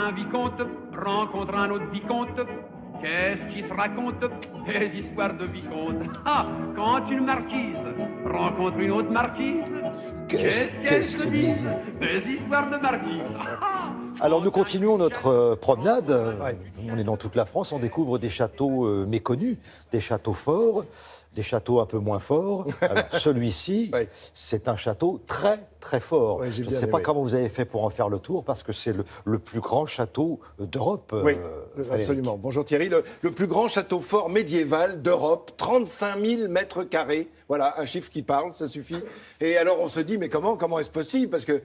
Un vicomte rencontre un autre vicomte. Qu'est-ce qui se raconte? Des histoires de vicomte. Ah, quand une marquise rencontre une autre marquise, Qu'est-ce qu'ils disent? Des histoires de marquise. Alors nous continuons notre promenade. On est dans toute la France, on découvre des châteaux méconnus, des châteaux forts, des châteaux un peu moins forts. Alors, celui-ci, c'est un château très très fort. Je ne sais pas comment vous avez fait pour en faire le tour, parce que c'est le plus grand château d'Europe. Oui, absolument. Bonjour Thierry. Le plus grand château fort médiéval d'Europe, 35 000 mètres carrés. Voilà, un chiffre qui parle, ça suffit. Et alors on se dit, mais comment est-ce possible? Parce que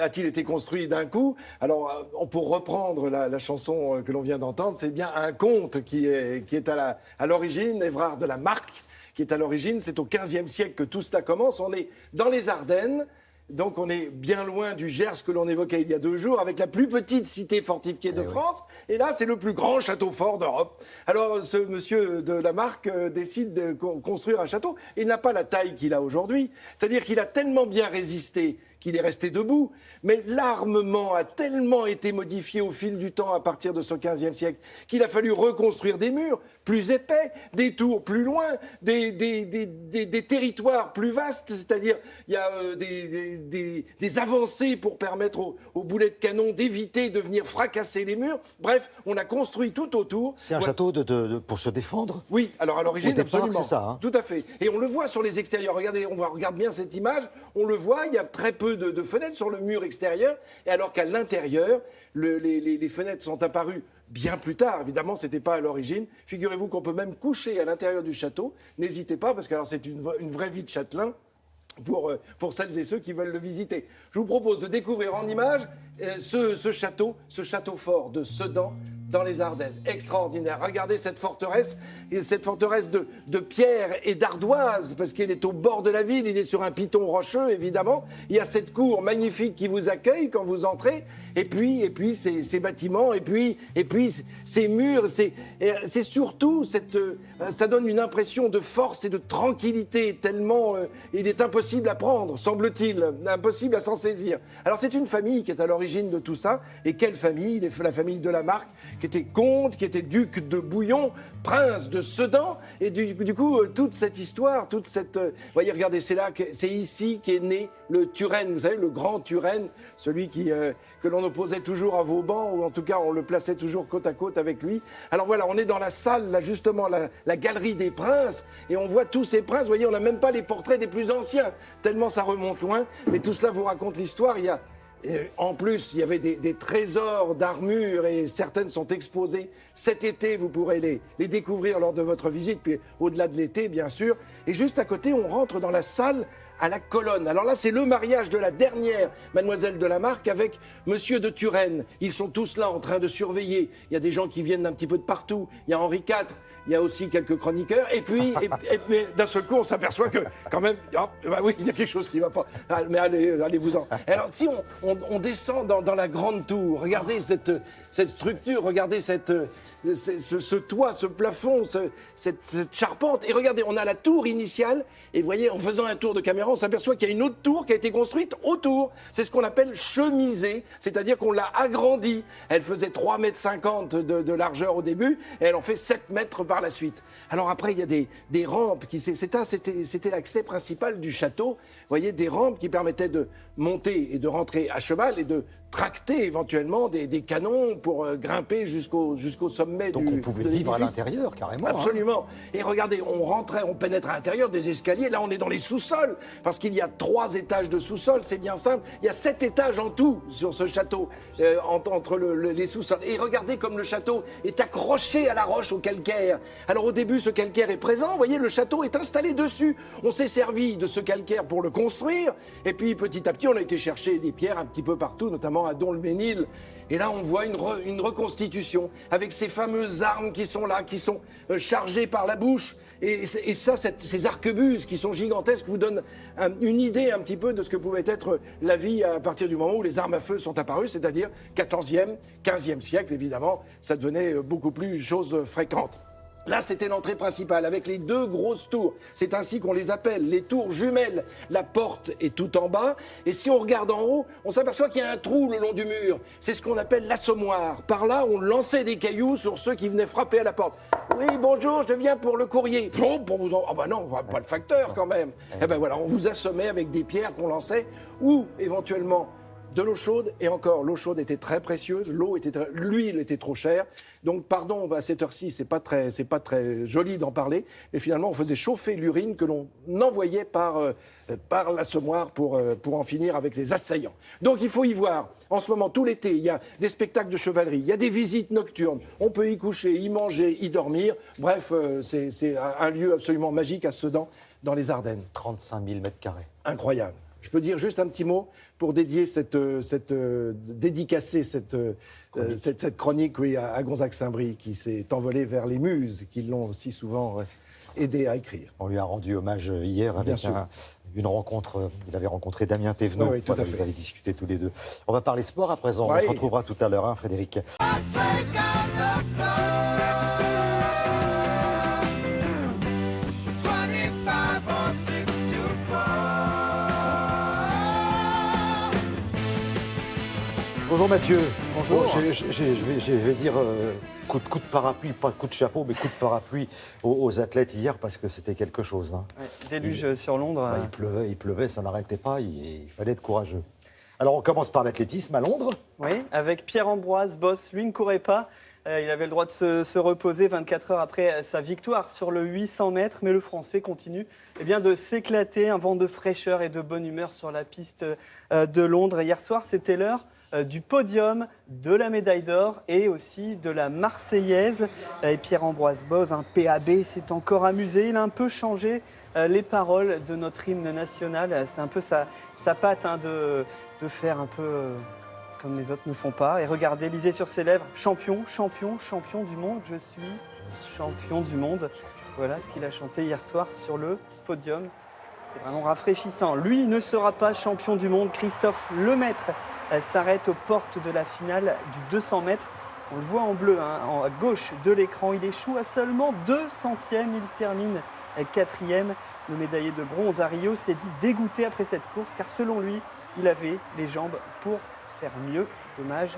a-t-il été construit d'un coup? Alors, pour reprendre la chanson que l'on vient d'entendre, c'est bien un conte qui est à l'origine, Évrard de la Marque, qui est à l'origine. C'est au XVe siècle que tout cela commence. On est dans les Ardennes. Donc on est bien loin du Gers que l'on évoquait il y a 2 jours, avec la plus petite cité fortifiée de France. Et là, c'est le plus grand château fort d'Europe. Alors ce monsieur de la Marque décide de construire un château. Il n'a pas la taille qu'il a aujourd'hui. C'est-à-dire qu'il a tellement bien résisté qu'il est resté debout. Mais l'armement a tellement été modifié au fil du temps à partir de ce XVe siècle qu'il a fallu reconstruire des murs plus épais, des tours plus loin, des territoires plus vastes. C'est-à-dire, il y a des avancées pour permettre aux boulets de canon d'éviter de venir fracasser les murs. Bref, on a construit tout autour. C'est un château pour se défendre? Oui, alors à l'origine, absolument. C'est ça, hein. Tout à fait. Et on le voit sur les extérieurs. Regardez, regarde bien cette image. On le voit, il y a très peu de fenêtres sur le mur extérieur. Et alors qu'à l'intérieur, les fenêtres sont apparues bien plus tard. Évidemment, ce n'était pas à l'origine. Figurez-vous qu'on peut même coucher à l'intérieur du château. N'hésitez pas, parce que alors, c'est une vraie vie de châtelain. Pour celles et ceux qui veulent le visiter. Je vous propose de découvrir en images ce château fort de Sedan, dans les Ardennes. Extraordinaire. Regardez cette forteresse de pierre et d'ardoise, parce qu'elle est au bord de la ville, il est sur un piton rocheux, évidemment. Il y a cette cour magnifique qui vous accueille quand vous entrez, et puis ces bâtiments, et puis ces murs, c'est surtout ça donne une impression de force et de tranquillité, tellement il est impossible à prendre, semble-t-il, impossible à s'en saisir. Alors c'est une famille qui est à l'origine de tout ça, et quelle famille? La famille de la Marque, qui était comte, qui était duc de Bouillon, prince de Sedan, et du coup, toute cette histoire, voyez, regardez, c'est ici qu'est né le Turenne, vous savez, le grand Turenne, celui que l'on opposait toujours à Vauban, ou en tout cas, on le plaçait toujours côte à côte avec lui. Alors voilà, on est dans la salle, là, justement, la galerie des princes, et on voit tous ces princes, vous voyez, on n'a même pas les portraits des plus anciens, tellement ça remonte loin, mais tout cela vous raconte l'histoire. En plus, il y avait des trésors d'armure, et certaines sont exposées cet été. Vous pourrez les découvrir lors de votre visite, puis au-delà de l'été, bien sûr. Et juste à côté, on rentre dans la salle à la colonne. Alors là, c'est le mariage de la dernière mademoiselle de la Marque avec monsieur de Turenne. Ils sont tous là en train de surveiller. Il y a des gens qui viennent d'un petit peu de partout. Il y a Henri IV, il y a aussi quelques chroniqueurs. Et puis, d'un seul coup, on s'aperçoit que, quand même, oui, il y a quelque chose qui ne va pas. Mais allez-vous-en. Alors, si on descend dans la grande tour, regardez cette structure, regardez ce toit, ce plafond, cette charpente. Et regardez, on a la tour initiale. Et vous voyez, en faisant un tour de caméra, on s'aperçoit qu'il y a une autre tour qui a été construite autour. C'est ce qu'on appelle chemisée, c'est-à-dire qu'on l'a agrandie. Elle faisait 3,50 m de largeur au début, et elle en fait 7 mètres par la suite. Alors après, il y a des rampes. C'était l'accès principal du château. Vous voyez, des rampes qui permettaient de monter et de rentrer à cheval et de tracter éventuellement des canons pour grimper jusqu'au sommet. Donc on pouvait vivre à l'intérieur, carrément. Absolument. Hein. Et regardez, on pénètre à l'intérieur des escaliers. Là, on est dans les sous-sols, parce qu'il y a 3 étages de sous-sol, c'est bien simple. Il y a 7 étages en tout sur ce château, entre les sous-sols. Et regardez comme le château est accroché à la roche, au calcaire. Alors au début, ce calcaire est présent. Vous voyez, le château est installé dessus. On s'est servi de ce calcaire pour le construire. Et puis, petit à petit, on a été chercher des pierres un petit peu partout, notamment à Dom-le-Ménil. Et là, on voit une reconstitution avec ces fameuses armes qui sont là, qui sont chargées par la bouche. Et ça, ces arquebuses qui sont gigantesques vous donnent une idée un petit peu de ce que pouvait être la vie à partir du moment où les armes à feu sont apparues, c'est-à-dire 14e, 15e siècle, évidemment. Ça devenait beaucoup plus chose fréquente. Là, c'était l'entrée principale, avec les 2 grosses tours. C'est ainsi qu'on les appelle, les tours jumelles. La porte est tout en bas, et si on regarde en haut, on s'aperçoit qu'il y a un trou le long du mur. C'est ce qu'on appelle l'assommoir. Par là, on lançait des cailloux sur ceux qui venaient frapper à la porte. « Oui, bonjour, je viens pour le courrier. » Pour vous en... Ah bah non, pas le facteur quand même. Eh ben voilà, on vous assommait avec des pierres qu'on lançait, ou éventuellement... de l'eau chaude, et encore, l'eau chaude était très précieuse, l'huile était trop chère. Donc, pardon, à cette heure-ci, c'est pas très joli d'en parler, mais finalement, on faisait chauffer l'urine que l'on envoyait par l'assommoir pour en finir avec les assaillants. Donc, il faut y voir. En ce moment, tout l'été, il y a des spectacles de chevalerie, il y a des visites nocturnes, on peut y coucher, y manger, y dormir. Bref, c'est un lieu absolument magique à Sedan, dans les Ardennes. 35 000 mètres carrés. Incroyable. Je peux dire juste un petit mot pour dédier dédicacer cette chronique oui, à Gonzague Saint-Brie qui s'est envolé vers les muses qui l'ont si souvent aidé à écrire. On lui a rendu hommage hier avec une rencontre. Il avait rencontré Damien Thévenot. Oui, tout à fait. Vous avez discuté tous les deux. On va parler sport à présent. On se retrouvera tout à l'heure, hein, Frédéric. Bonjour Mathieu. Bonjour. Je vais dire coup de parapluie, pas coup de chapeau, mais coup de parapluie aux athlètes hier parce que c'était quelque chose. Hein. Ouais, déluge sur Londres. Il pleuvait, ça n'arrêtait pas, il fallait être courageux. Alors on commence par l'athlétisme à Londres. Oui, avec Pierre-Ambroise Boss, lui ne courait pas. Il avait le droit de se reposer 24 heures après sa victoire sur le 800 mètres, mais le Français continue de s'éclater, un vent de fraîcheur et de bonne humeur sur la piste de Londres. Hier soir, c'était l'heure du podium, de la médaille d'or et aussi de la Marseillaise. Et Pierre-Ambroise Boss, un PAB, s'est encore amusé. Il a un peu changé les paroles de notre hymne national. C'est un peu sa patte de faire un peu... comme les autres ne font pas. Et regardez, lisez sur ses lèvres, champion, champion, champion du monde, je suis champion du monde. Voilà ce qu'il a chanté hier soir sur le podium. C'est vraiment rafraîchissant. Lui ne sera pas champion du monde. Christophe Lemaître s'arrête aux portes de la finale du 200 mètres. On le voit en bleu, à gauche de l'écran. Il échoue à seulement 2 centièmes. Il termine 4e. Le médaillé de bronze à Rio s'est dit dégoûté après cette course, car selon lui, il avait les jambes pour faire mieux. Dommage.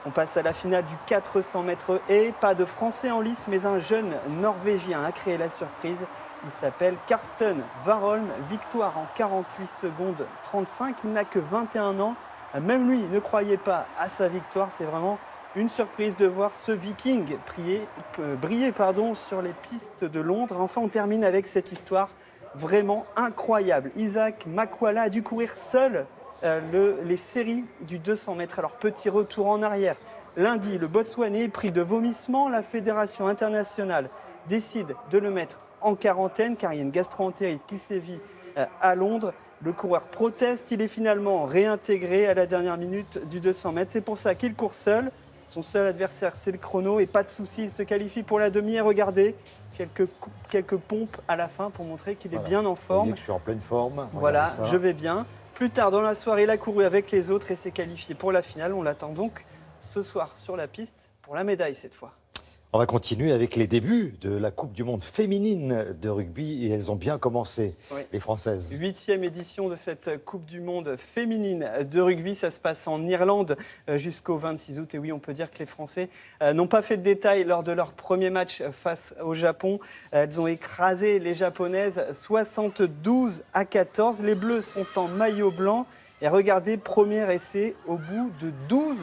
On passe à la finale du 400 mètres et pas de Français en lice, mais un jeune Norvégien a créé la surprise. Il s'appelle Karsten Warholm. Victoire en 48 secondes 35. Il n'a que 21 ans. Même lui ne croyait pas à sa victoire. C'est vraiment une surprise de voir ce Viking briller sur les pistes de Londres. Enfin, on termine avec cette histoire vraiment incroyable. Isaac Makwala a dû courir seul les séries du 200 mètres. Alors, petit retour en arrière. Lundi, le Botswanais, pris de vomissement, la Fédération internationale décide de le mettre en quarantaine car il y a une gastro-entérite qui sévit à Londres. Le coureur proteste, il est finalement réintégré à la dernière minute du 200 mètres. C'est pour ça qu'il court seul. Son seul adversaire, c'est le chrono et pas de souci, il se qualifie pour la demi. Et regardez, quelques pompes à la fin pour montrer qu'il est bien en forme. Je suis en pleine forme. Voilà, je vais bien. Plus tard dans la soirée, il a couru avec les autres et s'est qualifié pour la finale. On l'attend donc ce soir sur la piste pour la médaille cette fois. On va continuer avec les débuts de la Coupe du Monde féminine de rugby et elles ont bien commencé, les Françaises. 8e édition de cette Coupe du Monde féminine de rugby. Ça se passe en Irlande jusqu'au 26 août. Et oui, on peut dire que les Français n'ont pas fait de détails lors de leur premier match face au Japon. Elles ont écrasé les Japonaises 72-14. Les Bleus sont en maillot blanc. Et regardez, premier essai au bout de 12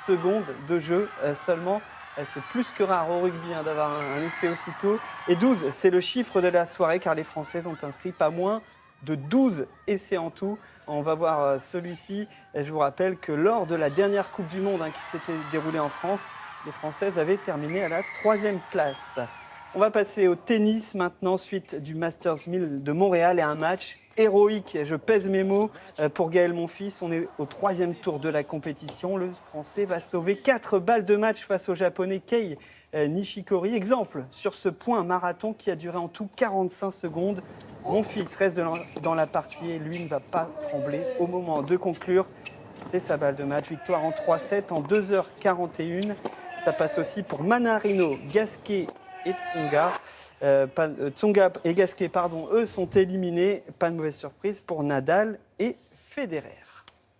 secondes de jeu seulement. C'est plus que rare au rugby d'avoir un essai aussitôt. Et 12, c'est le chiffre de la soirée car les Françaises ont inscrit pas moins de 12 essais en tout. On va voir celui-ci. Et je vous rappelle que lors de la dernière Coupe du Monde qui s'était déroulée en France, les Françaises avaient terminé à la 3e place. On va passer au tennis maintenant, suite du Masters 1000 de Montréal et un match héroïque, je pèse mes mots, pour Gaël Monfils. On est au 3e tour de la compétition. Le Français va sauver 4 balles de match face au Japonais Kei Nishikori. Exemple sur ce point marathon qui a duré en tout 45 secondes. Monfils reste dans la partie et lui ne va pas trembler au moment de conclure. C'est sa balle de match. Victoire en 3-7 en 2h41. Ça passe aussi pour Manarino, Gasquet et Tsonga. Tsonga et Gasquet, eux sont éliminés. Pas de mauvaise surprise pour Nadal et Federer.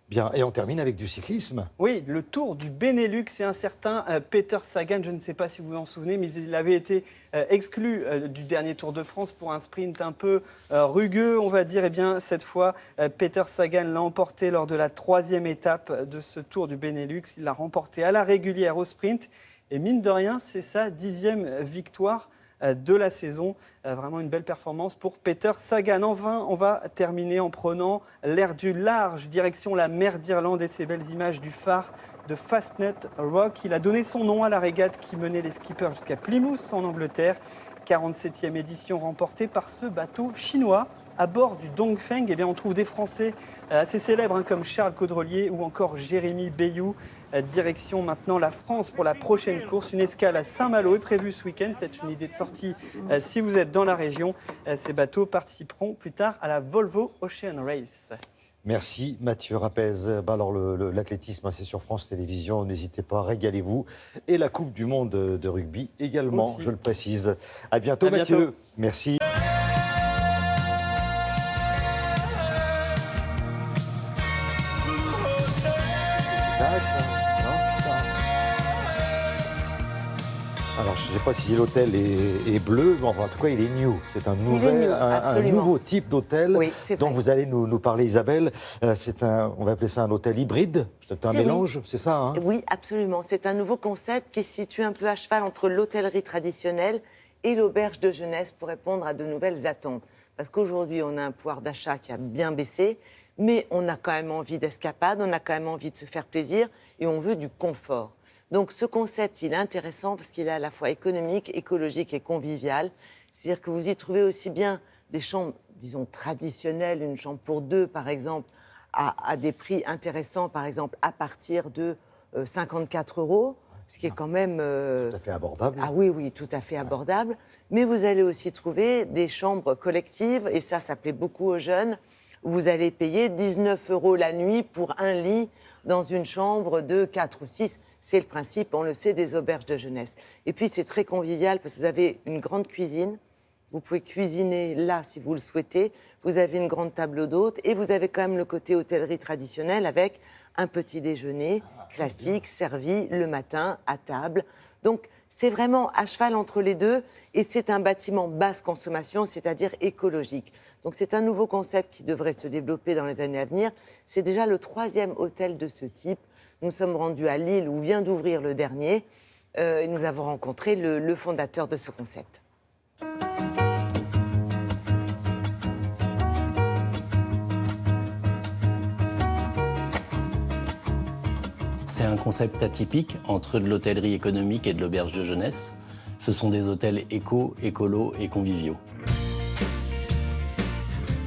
Bien, et on termine avec du cyclisme. Oui, le Tour du Benelux, c'est un certain Peter Sagan, je ne sais pas si vous vous en souvenez, mais il avait été exclu du dernier Tour de France pour un sprint un peu rugueux, on va dire. Eh bien, cette fois, Peter Sagan l'a emporté lors de la 3e étape de ce Tour du Benelux. Il l'a remporté à la régulière au sprint. Et mine de rien, c'est sa 10e victoire de la saison. Vraiment une belle performance pour Peter Sagan. Enfin, on va terminer en prenant l'air du large, direction la mer d'Irlande et ces belles images du phare de Fastnet Rock. Il a donné son nom à la régate qui menait les skippers jusqu'à Plymouth en Angleterre. 47e édition remportée par ce bateau chinois. À bord du Dongfeng, eh bien, on trouve des Français assez célèbres comme Charles Caudrelier ou encore Jérémy Bayou. Direction maintenant la France pour la prochaine course. Une escale à Saint-Malo est prévue ce week-end. Peut-être une idée de sortie si vous êtes dans la région. Ces bateaux participeront plus tard à la Volvo Ocean Race. Merci Mathieu Rapez. Alors l'athlétisme, c'est sur France Télévisions, n'hésitez pas, régalez-vous. Et la Coupe du Monde de rugby également, aussi. Je le précise. À bientôt Mathieu. Merci. Alors, je ne sais pas si l'hôtel est bleu, mais en tout cas, il est new. C'est un nouveau type d'hôtel dont vous allez nous parler, Isabelle. On va appeler ça un hôtel hybride. C'est un mélange, c'est ça hein? Oui, absolument. C'est un nouveau concept qui se situe un peu à cheval entre l'hôtellerie traditionnelle et l'auberge de jeunesse pour répondre à de nouvelles attentes. Parce qu'aujourd'hui, on a un pouvoir d'achat qui a bien baissé, mais on a quand même envie d'escapade, on a quand même envie de se faire plaisir et on veut du confort. Donc ce concept, il est intéressant parce qu'il est à la fois économique, écologique et convivial. C'est-à-dire que vous y trouvez aussi bien des chambres, disons, traditionnelles, une chambre pour deux, par exemple, à des prix intéressants, par exemple, à partir de 54 €, ce qui est quand même... Tout à fait abordable. Ah oui, tout à fait abordable. Mais vous allez aussi trouver des chambres collectives, et ça plaît beaucoup aux jeunes, où vous allez payer 19 € la nuit pour un lit dans une chambre de 4 ou 6. C'est le principe, on le sait, des auberges de jeunesse. Et puis, c'est très convivial parce que vous avez une grande cuisine. Vous pouvez cuisiner là, si vous le souhaitez. Vous avez une grande table d'hôtes et vous avez quand même le côté hôtellerie traditionnelle avec un petit déjeuner classique servi le matin à table. Donc, c'est vraiment à cheval entre les deux et c'est un bâtiment basse consommation, c'est-à-dire écologique. Donc, c'est un nouveau concept qui devrait se développer dans les années à venir. C'est déjà le 3e hôtel de ce type. Nous sommes rendus à Lille, où vient d'ouvrir le dernier, et nous avons rencontré le fondateur de ce concept. C'est un concept atypique entre de l'hôtellerie économique et de l'auberge de jeunesse. Ce sont des hôtels éco, écolo et conviviaux.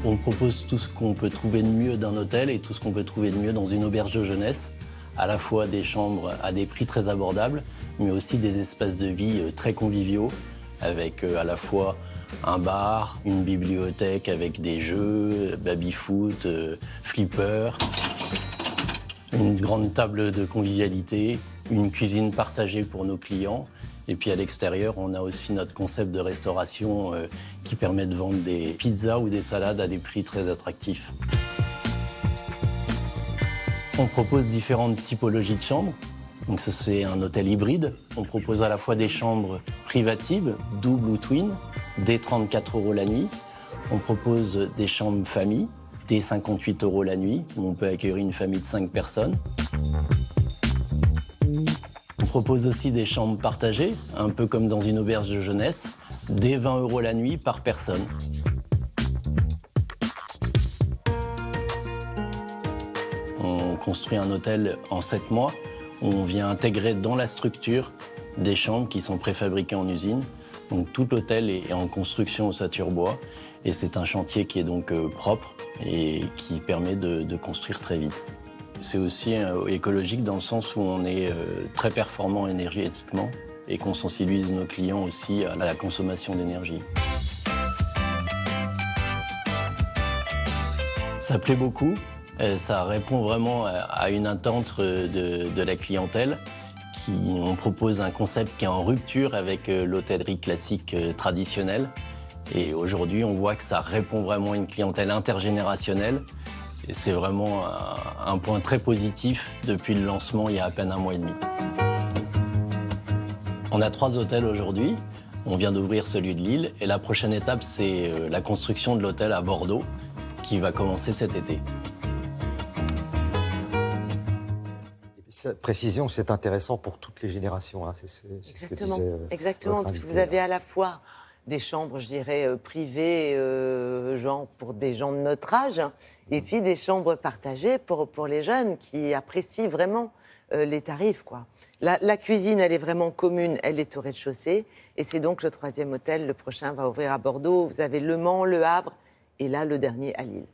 On propose tout ce qu'on peut trouver de mieux d'un hôtel et tout ce qu'on peut trouver de mieux dans une auberge de jeunesse. À la fois des chambres à des prix très abordables, mais aussi des espaces de vie très conviviaux, avec à la fois un bar, une bibliothèque avec des jeux, baby-foot, flipper, une grande table de convivialité, une cuisine partagée pour nos clients. Et puis à l'extérieur, on a aussi notre concept de restauration qui permet de vendre des pizzas ou des salades à des prix très attractifs. On propose différentes typologies de chambres. Donc c'est un hôtel hybride. On propose à la fois des chambres privatives, double ou twin, dès 34 € la nuit. On propose des chambres famille, dès 58 € la nuit, où on peut accueillir une famille de 5 personnes. On propose aussi des chambres partagées, un peu comme dans une auberge de jeunesse, dès 20 € la nuit par personne. On construit un hôtel en 7 mois. On vient intégrer dans la structure des chambres qui sont préfabriquées en usine. Donc tout l'hôtel est en construction au Saturbois et c'est un chantier qui est donc propre et qui permet de construire très vite. C'est aussi écologique dans le sens où on est très performant énergétiquement et qu'on sensibilise nos clients aussi à la consommation d'énergie. Ça plaît beaucoup. Ça répond vraiment à une attente de la clientèle On propose un concept qui est en rupture avec l'hôtellerie classique traditionnelle. Et aujourd'hui, on voit que ça répond vraiment à une clientèle intergénérationnelle. Et c'est vraiment un point très positif depuis le lancement il y a à peine 1 mois et demi. On a 3 hôtels aujourd'hui. On vient d'ouvrir celui de Lille. Et la prochaine étape, c'est la construction de l'hôtel à Bordeaux qui va commencer cet été. Cette précision, c'est intéressant pour toutes les générations. Hein. C'est ce que disait, exactement, parce que vous avez à la fois des chambres, je dirais, privées, genre pour des gens de notre âge, et puis des chambres partagées pour les jeunes qui apprécient vraiment les tarifs, quoi. La cuisine, elle est vraiment commune, elle est au rez-de-chaussée, et c'est donc le 3e hôtel, le prochain va ouvrir à Bordeaux. Vous avez Le Mans, Le Havre, et là, le dernier à Lille.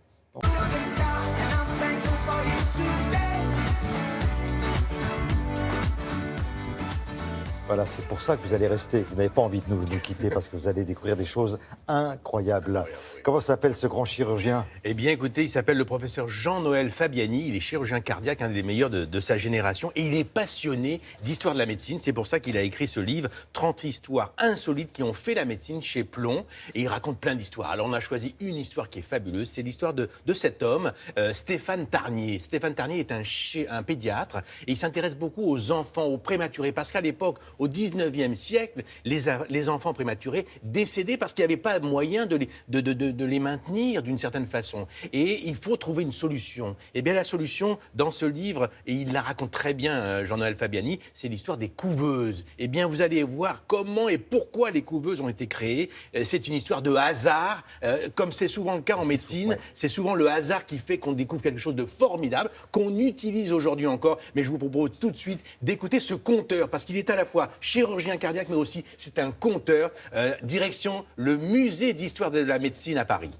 Voilà, c'est pour ça que vous allez rester. Vous n'avez pas envie de nous quitter parce que vous allez découvrir des choses incroyables. Comment s'appelle ce grand chirurgien ? Eh bien, écoutez, il s'appelle le professeur Jean-Noël Fabiani. Il est chirurgien cardiaque, un des meilleurs de sa génération. Et il est passionné d'histoire de la médecine. C'est pour ça qu'il a écrit ce livre, 30 histoires insolites qui ont fait la médecine chez Plon. Et il raconte plein d'histoires. Alors, on a choisi une histoire qui est fabuleuse. C'est l'histoire de cet homme, Stéphane Tarnier. Stéphane Tarnier est un pédiatre et il s'intéresse beaucoup aux enfants, aux prématurés. Parce qu'à l'époque, au 19e siècle, les enfants prématurés décédaient parce qu'il n'y avait pas moyen de les maintenir d'une certaine façon. Et il faut trouver une solution. Et bien la solution, dans ce livre, et il la raconte très bien, Jean-Noël Fabiani, c'est l'histoire des couveuses. Et bien vous allez voir comment et pourquoi les couveuses ont été créées. C'est une histoire de hasard, comme c'est souvent le cas en médecine. C'est souvent le hasard qui fait qu'on découvre quelque chose de formidable, qu'on utilise aujourd'hui encore. Mais je vous propose tout de suite d'écouter ce conteur, parce qu'il est à la fois chirurgien cardiaque, mais aussi c'est un conteur. Direction le musée d'histoire de la médecine à Paris.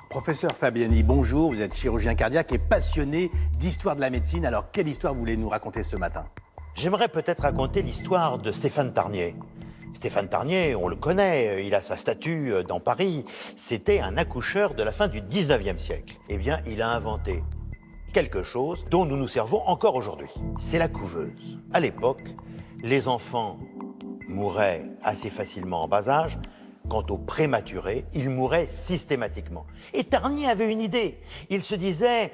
Professeur Fabiani, bonjour. Vous êtes chirurgien cardiaque et passionné d'histoire de la médecine. Alors, quelle histoire vous voulez nous raconter ce matin ? J'aimerais peut-être raconter l'histoire de Stéphane Tarnier. Stéphane Tarnier, on le connaît, il a sa statue dans Paris. C'était un accoucheur de la fin du 19e siècle. Eh bien, il a inventé quelque chose dont nous nous servons encore aujourd'hui. C'est la couveuse. À l'époque, les enfants mouraient assez facilement en bas âge. Quant aux prématurés, ils mouraient systématiquement. Et Tarnier avait une idée. Il se disait,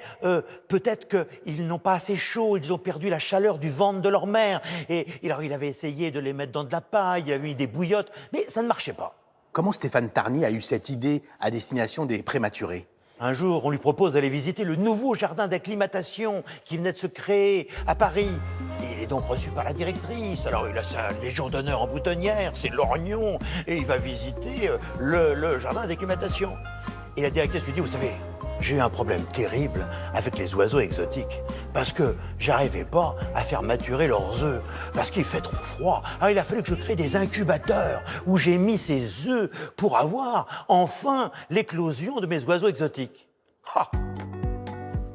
peut-être qu'ils n'ont pas assez chaud, ils ont perdu la chaleur du ventre de leur mère. Et alors, il avait essayé de les mettre dans de la paille, il avait mis des bouillottes, mais ça ne marchait pas. Comment Stéphane Tarnier a eu cette idée à destination des prématurés ? Un jour, on lui propose d'aller visiter le nouveau jardin d'acclimatation qui venait de se créer à Paris. Et il est donc reçu par la directrice. Alors, il a sa Légion d'honneur en boutonnière, c'est l'Orgnon, et il va visiter le jardin d'acclimatation. Et la directrice lui dit, vous savez, j'ai eu un problème terrible avec les oiseaux exotiques parce que j'arrivais pas à faire maturer leurs œufs parce qu'il fait trop froid. Alors il a fallu que je crée des incubateurs où j'ai mis ces œufs pour avoir enfin l'éclosion de mes oiseaux exotiques. Ha!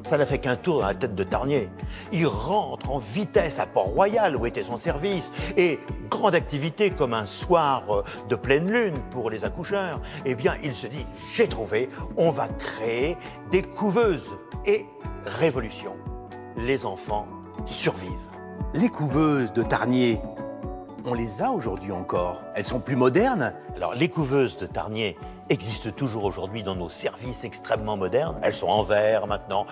Ça n'a fait qu'un tour dans la tête de Tarnier. Il rentre en vitesse à Port-Royal, où était son service, et grande activité comme un soir de pleine lune pour les accoucheurs. Eh bien, il se dit, j'ai trouvé, on va créer des couveuses. Et révolution, les enfants survivent. Les couveuses de Tarnier, on les a aujourd'hui encore. Elles sont plus modernes. Alors, les couveuses de Tarnier existent toujours aujourd'hui dans nos services extrêmement modernes. Elles sont en verre maintenant.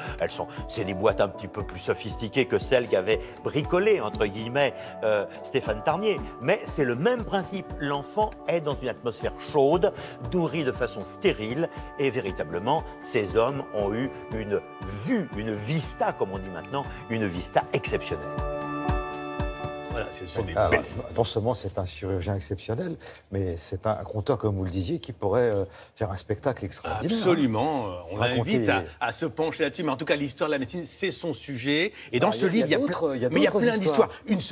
C'est des boîtes un petit peu plus sophistiquées que celles qu'avait bricolées, entre guillemets, Stéphane Tarnier. Mais c'est le même principe. L'enfant est dans une atmosphère chaude, nourri de façon stérile. Et véritablement, ces hommes ont eu une vue, une vista, comme on dit maintenant, une vista exceptionnelle. Voilà, ce sont des Alors, belles... non seulement c'est un chirurgien exceptionnel, mais c'est un conteur, comme vous le disiez, qui pourrait faire un spectacle extraordinaire. Absolument. On Raconter... l'invite à se pencher là-dessus. Mais en tout cas, l'histoire de la médecine, c'est son sujet. Et dans ce livre, il y a plein d'histoires.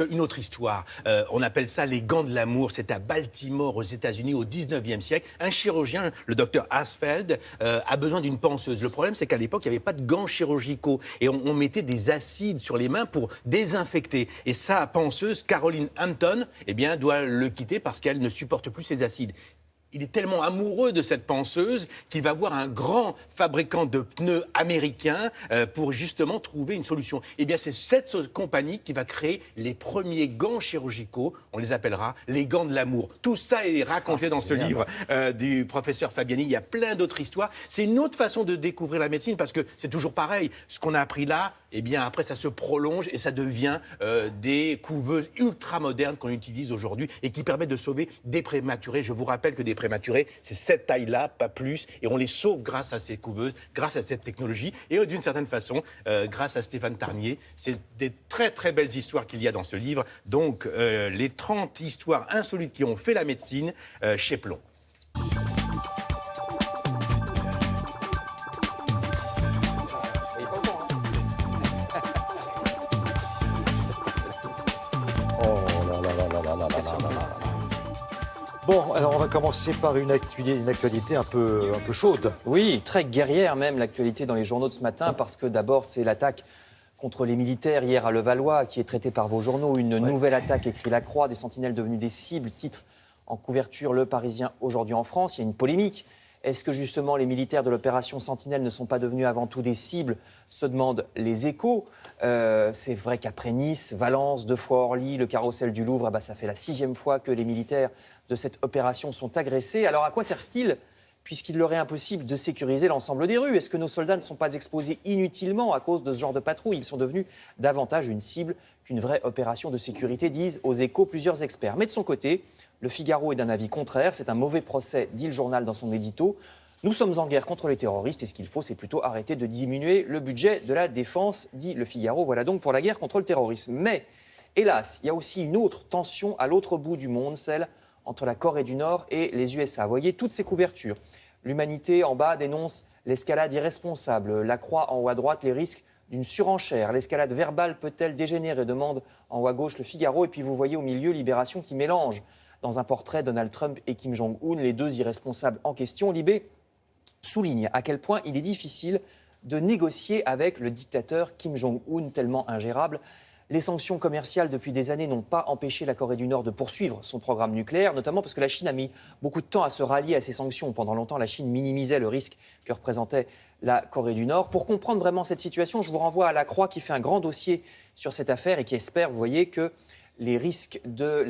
Une autre histoire. On appelle ça les gants de l'amour. C'est à Baltimore, aux États-Unis, au 19e siècle. Un chirurgien, le docteur Asfeld, a besoin d'une panseuse. Le problème, c'est qu'à l'époque, il n'y avait pas de gants chirurgicaux. Et on mettait des acides sur les mains pour désinfecter. Et sa panseuse, Caroline Hampton, eh bien, doit le quitter parce qu'elle ne supporte plus ces acides. il est tellement amoureux de cette penseuse qu'il va voir un grand fabricant de pneus américain pour justement trouver une solution. Eh bien, c'est cette compagnie qui va créer les premiers gants chirurgicaux. On les appellera les gants de l'amour. Tout ça est raconté dans ce livre du professeur Fabiani. Il y a plein d'autres histoires. C'est une autre façon de découvrir la médecine parce que c'est toujours pareil. Ce qu'on a appris là, eh bien, après, ça se prolonge et ça devient des couveuses ultra modernes qu'on utilise aujourd'hui et qui permettent de sauver des prématurés. Je vous rappelle que des prématurés, c'est cette taille-là, pas plus, et on les sauve grâce à ces couveuses, grâce à cette technologie, et d'une certaine façon, grâce à Stéphane Tarnier. C'est des très très belles histoires qu'il y a dans ce livre, donc les 30 histoires insolites qui ont fait la médecine chez Plon. Bon, alors on va commencer par une actualité un peu chaude. Oui, très guerrière même l'actualité dans les journaux de ce matin, parce que d'abord c'est l'attaque contre les militaires hier à Levallois qui est traitée par vos journaux. Une nouvelle attaque, écrit La Croix, des sentinelles devenues des cibles, titre en couverture Le Parisien aujourd'hui en France. Il y a une polémique. Est-ce que justement les militaires de l'opération Sentinelle ne sont pas devenus avant tout des cibles, se demandent les Échos. C'est vrai qu'après Nice, Valence, 2 fois Orly, le carrousel du Louvre, ça fait la 6e fois que les militaires de cette opération sont agressés. Alors à quoi servent-ils, puisqu'il leur est impossible de sécuriser l'ensemble des rues? Est-ce que nos soldats ne sont pas exposés inutilement à cause de ce genre de patrouille? Ils sont devenus davantage une cible qu'une vraie opération de sécurité, disent aux Échos plusieurs experts. Mais de son côté, le Figaro est d'un avis contraire. C'est un mauvais procès, dit le journal dans son édito. Nous sommes en guerre contre les terroristes et ce qu'il faut, c'est plutôt arrêter de diminuer le budget de la défense, dit le Figaro. Voilà donc pour la guerre contre le terrorisme. Mais, hélas, il y a aussi une autre tension à l'autre bout du monde, celle entre la Corée du Nord et les USA. Vous voyez toutes ces couvertures. L'Humanité, en bas, dénonce l'escalade irresponsable. La Croix, en haut à droite, les risques d'une surenchère. L'escalade verbale peut-elle dégénérer, demande en haut à gauche le Figaro. Et puis vous voyez au milieu Libération qui mélange. Dans un portrait, Donald Trump et Kim Jong-un, les deux irresponsables en question. Libé souligne à quel point il est difficile de négocier avec le dictateur Kim Jong-un, tellement ingérable. Les sanctions commerciales depuis des années n'ont pas empêché la Corée du Nord de poursuivre son programme nucléaire, notamment parce que la Chine a mis beaucoup de temps à se rallier à ces sanctions. Pendant longtemps, la Chine minimisait le risque que représentait la Corée du Nord. Pour comprendre vraiment cette situation, je vous renvoie à La Croix qui fait un grand dossier sur cette affaire et qui espère, vous voyez, que les risques de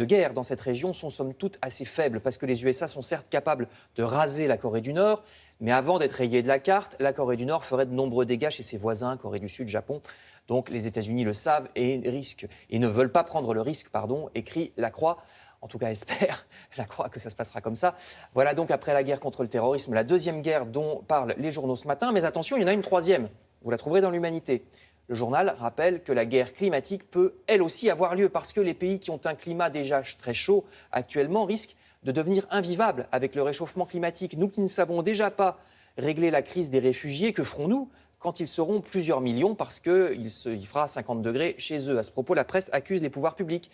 guerre dans cette région sont somme toute assez faibles, parce que les USA sont certes capables de raser la Corée du Nord, mais avant d'être rayée de la carte, la Corée du Nord ferait de nombreux dégâts chez ses voisins, Corée du Sud, Japon. Donc les États-Unis le savent et ne veulent pas prendre le risque, écrit La Croix. En tout cas, espère La Croix que ça se passera comme ça. Voilà donc après la guerre contre le terrorisme, la deuxième guerre dont parlent les journaux ce matin. Mais attention, il y en a une troisième. Vous la trouverez dans l'Humanité. Le journal rappelle que la guerre climatique peut, elle aussi, avoir lieu parce que les pays qui ont un climat déjà très chaud actuellement risquent de devenir invivables avec le réchauffement climatique. Nous qui ne savons déjà pas régler la crise des réfugiés, que ferons-nous quand ils seront plusieurs millions parce qu'il fera 50 degrés chez eux? À ce propos, la presse accuse les pouvoirs publics,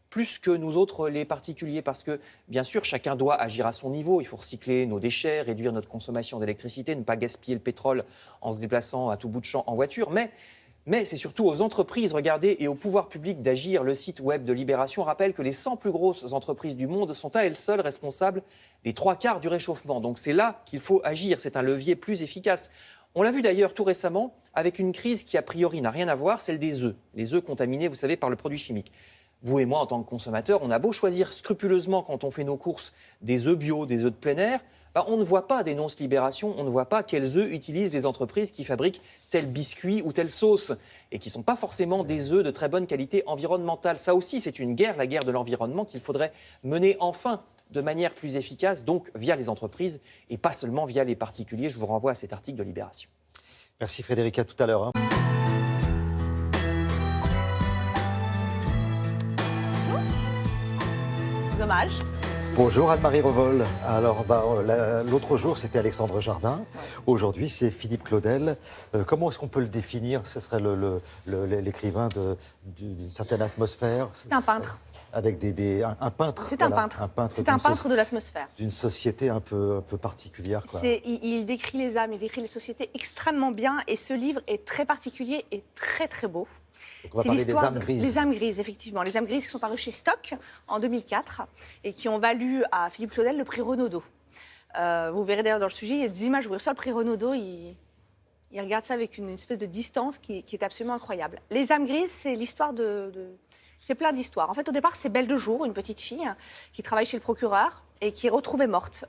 plus que nous autres les particuliers, parce que, bien sûr, chacun doit agir à son niveau. Il faut recycler nos déchets, réduire notre consommation d'électricité, ne pas gaspiller le pétrole en se déplaçant à tout bout de champ en voiture, mais c'est surtout aux entreprises, regardez, et au pouvoir public d'agir. Le site web de Libération rappelle que les 100 plus grosses entreprises du monde sont à elles seules responsables des 3/4 du réchauffement. Donc c'est là qu'il faut agir, c'est un levier plus efficace. On l'a vu d'ailleurs tout récemment avec une crise qui a priori n'a rien à voir, celle des œufs. Les œufs contaminés, vous savez, par le produit chimique. Vous et moi, en tant que consommateurs, on a beau choisir scrupuleusement quand on fait nos courses des œufs bio, des œufs de plein air, on ne voit pas, dénonce Libération, on ne voit pas quels œufs utilisent les entreprises qui fabriquent tel biscuit ou telle sauce et qui ne sont pas forcément des œufs de très bonne qualité environnementale. Ça aussi, c'est une guerre, la guerre de l'environnement qu'il faudrait mener enfin de manière plus efficace, donc via les entreprises et pas seulement via les particuliers. Je vous renvoie à cet article de Libération. Merci Frédéric, à tout à l'heure. Dommage. Bonjour Anne-Marie Revol. Alors, l'autre jour, c'était Alexandre Jardin. Aujourd'hui, c'est Philippe Claudel. Comment est-ce qu'on peut le définir? Ce serait l'écrivain d'une certaine atmosphère. C'est un peintre. avec un peintre. C'est un peintre. C'est un peintre de l'atmosphère. D'une société un peu particulière. Quoi. Il décrit les âmes, il décrit les sociétés extrêmement bien. Et ce livre est très particulier et très, très beau. Donc on va parler des âmes grises. Les âmes grises, effectivement. Les âmes grises qui sont parues chez Stock en 2004 et qui ont valu à Philippe Claudel le prix Renaudot. Vous verrez d'ailleurs dans le sujet, il y a des images où il reçoit le prix Renaudot. Il regarde ça avec une espèce de distance qui est absolument incroyable. Les âmes grises, c'est l'histoire c'est plein d'histoires. En fait, au départ, c'est Belle de Jour, une petite fille qui travaille chez le procureur et qui est retrouvée morte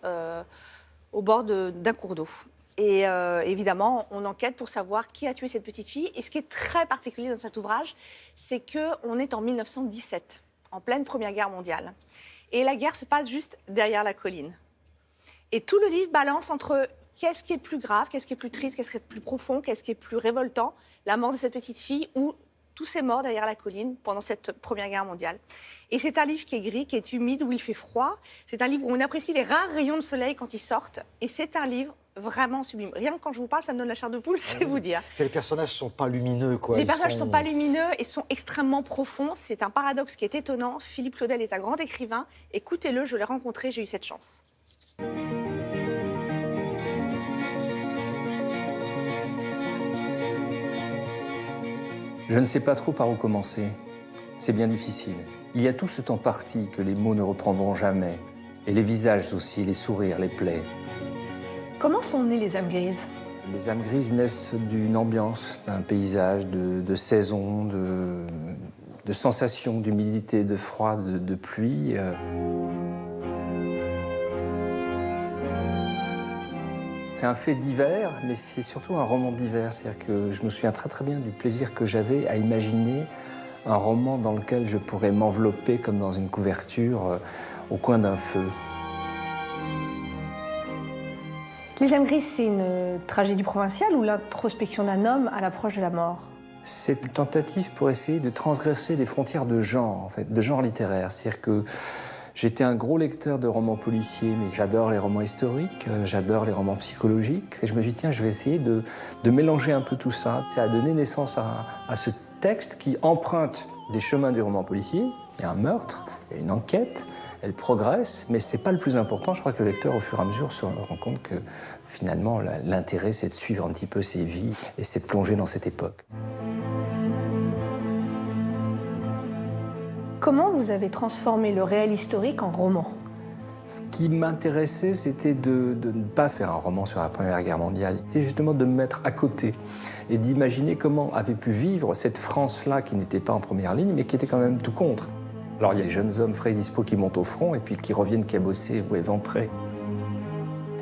au bord d'un cours d'eau. Et évidemment, on enquête pour savoir qui a tué cette petite fille. Et ce qui est très particulier dans cet ouvrage, c'est qu'on est en 1917, en pleine Première Guerre mondiale. Et la guerre se passe juste derrière la colline. Et tout le livre balance entre qu'est-ce qui est plus grave, qu'est-ce qui est plus triste, qu'est-ce qui est plus profond, qu'est-ce qui est plus révoltant, la mort de cette petite fille ou tous ces morts derrière la colline pendant cette Première Guerre mondiale. Et c'est un livre qui est gris, qui est humide, où il fait froid. C'est un livre où on apprécie les rares rayons de soleil quand ils sortent. Et c'est un livre vraiment sublime. Rien que quand je vous parle, ça me donne la chair de poule, c'est vous dire. Les personnages ne sont pas lumineux, quoi. Les personnages ne sont pas lumineux et sont extrêmement profonds. C'est un paradoxe qui est étonnant. Philippe Claudel est un grand écrivain. Écoutez-le, je l'ai rencontré, j'ai eu cette chance. Je ne sais pas trop par où commencer. C'est bien difficile. Il y a tout ce temps parti que les mots ne reprendront jamais. Et les visages aussi, les sourires, les plaies. Comment sont nées les âmes grises ? Les âmes grises naissent d'une ambiance, d'un paysage, de saisons, de sensations, d'humidité, de froid, de pluie. C'est un fait divers, mais c'est surtout un roman divers. C'est-à-dire que je me souviens très très bien du plaisir que j'avais à imaginer un roman dans lequel je pourrais m'envelopper comme dans une couverture au coin d'un feu. Les âmes grises, c'est une tragédie provinciale ou l'introspection d'un homme à l'approche de la mort ? C'est une tentative pour essayer de transgresser les frontières de genre, en fait, de genre littéraire. C'est-à-dire que j'étais un gros lecteur de romans policiers, mais j'adore les romans historiques, j'adore les romans psychologiques. Et je me suis dit, tiens, je vais essayer de mélanger un peu tout ça. Ça a donné naissance à ce texte qui emprunte des chemins du roman policier. Il y a un meurtre, il y a une enquête, elle progresse, mais c'est pas le plus important. Je crois que le lecteur, au fur et à mesure, se rend compte que finalement, l'intérêt, c'est de suivre un petit peu ses vies et c'est de plonger dans cette époque. Comment vous avez transformé le réel historique en roman ? Ce qui m'intéressait, c'était de ne pas faire un roman sur la Première Guerre mondiale. C'était justement de me mettre à côté et d'imaginer comment avait pu vivre cette France-là qui n'était pas en première ligne, mais qui était quand même tout contre. Alors il y a les jeunes hommes frais et dispo qui montent au front et puis qui reviennent cabossés ou éventrés.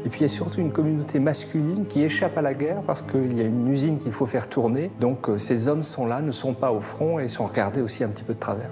Et puis il y a surtout une communauté masculine qui échappe à la guerre parce qu'il y a une usine qu'il faut faire tourner. Donc ces hommes sont là, ne sont pas au front et sont regardés aussi un petit peu de travers.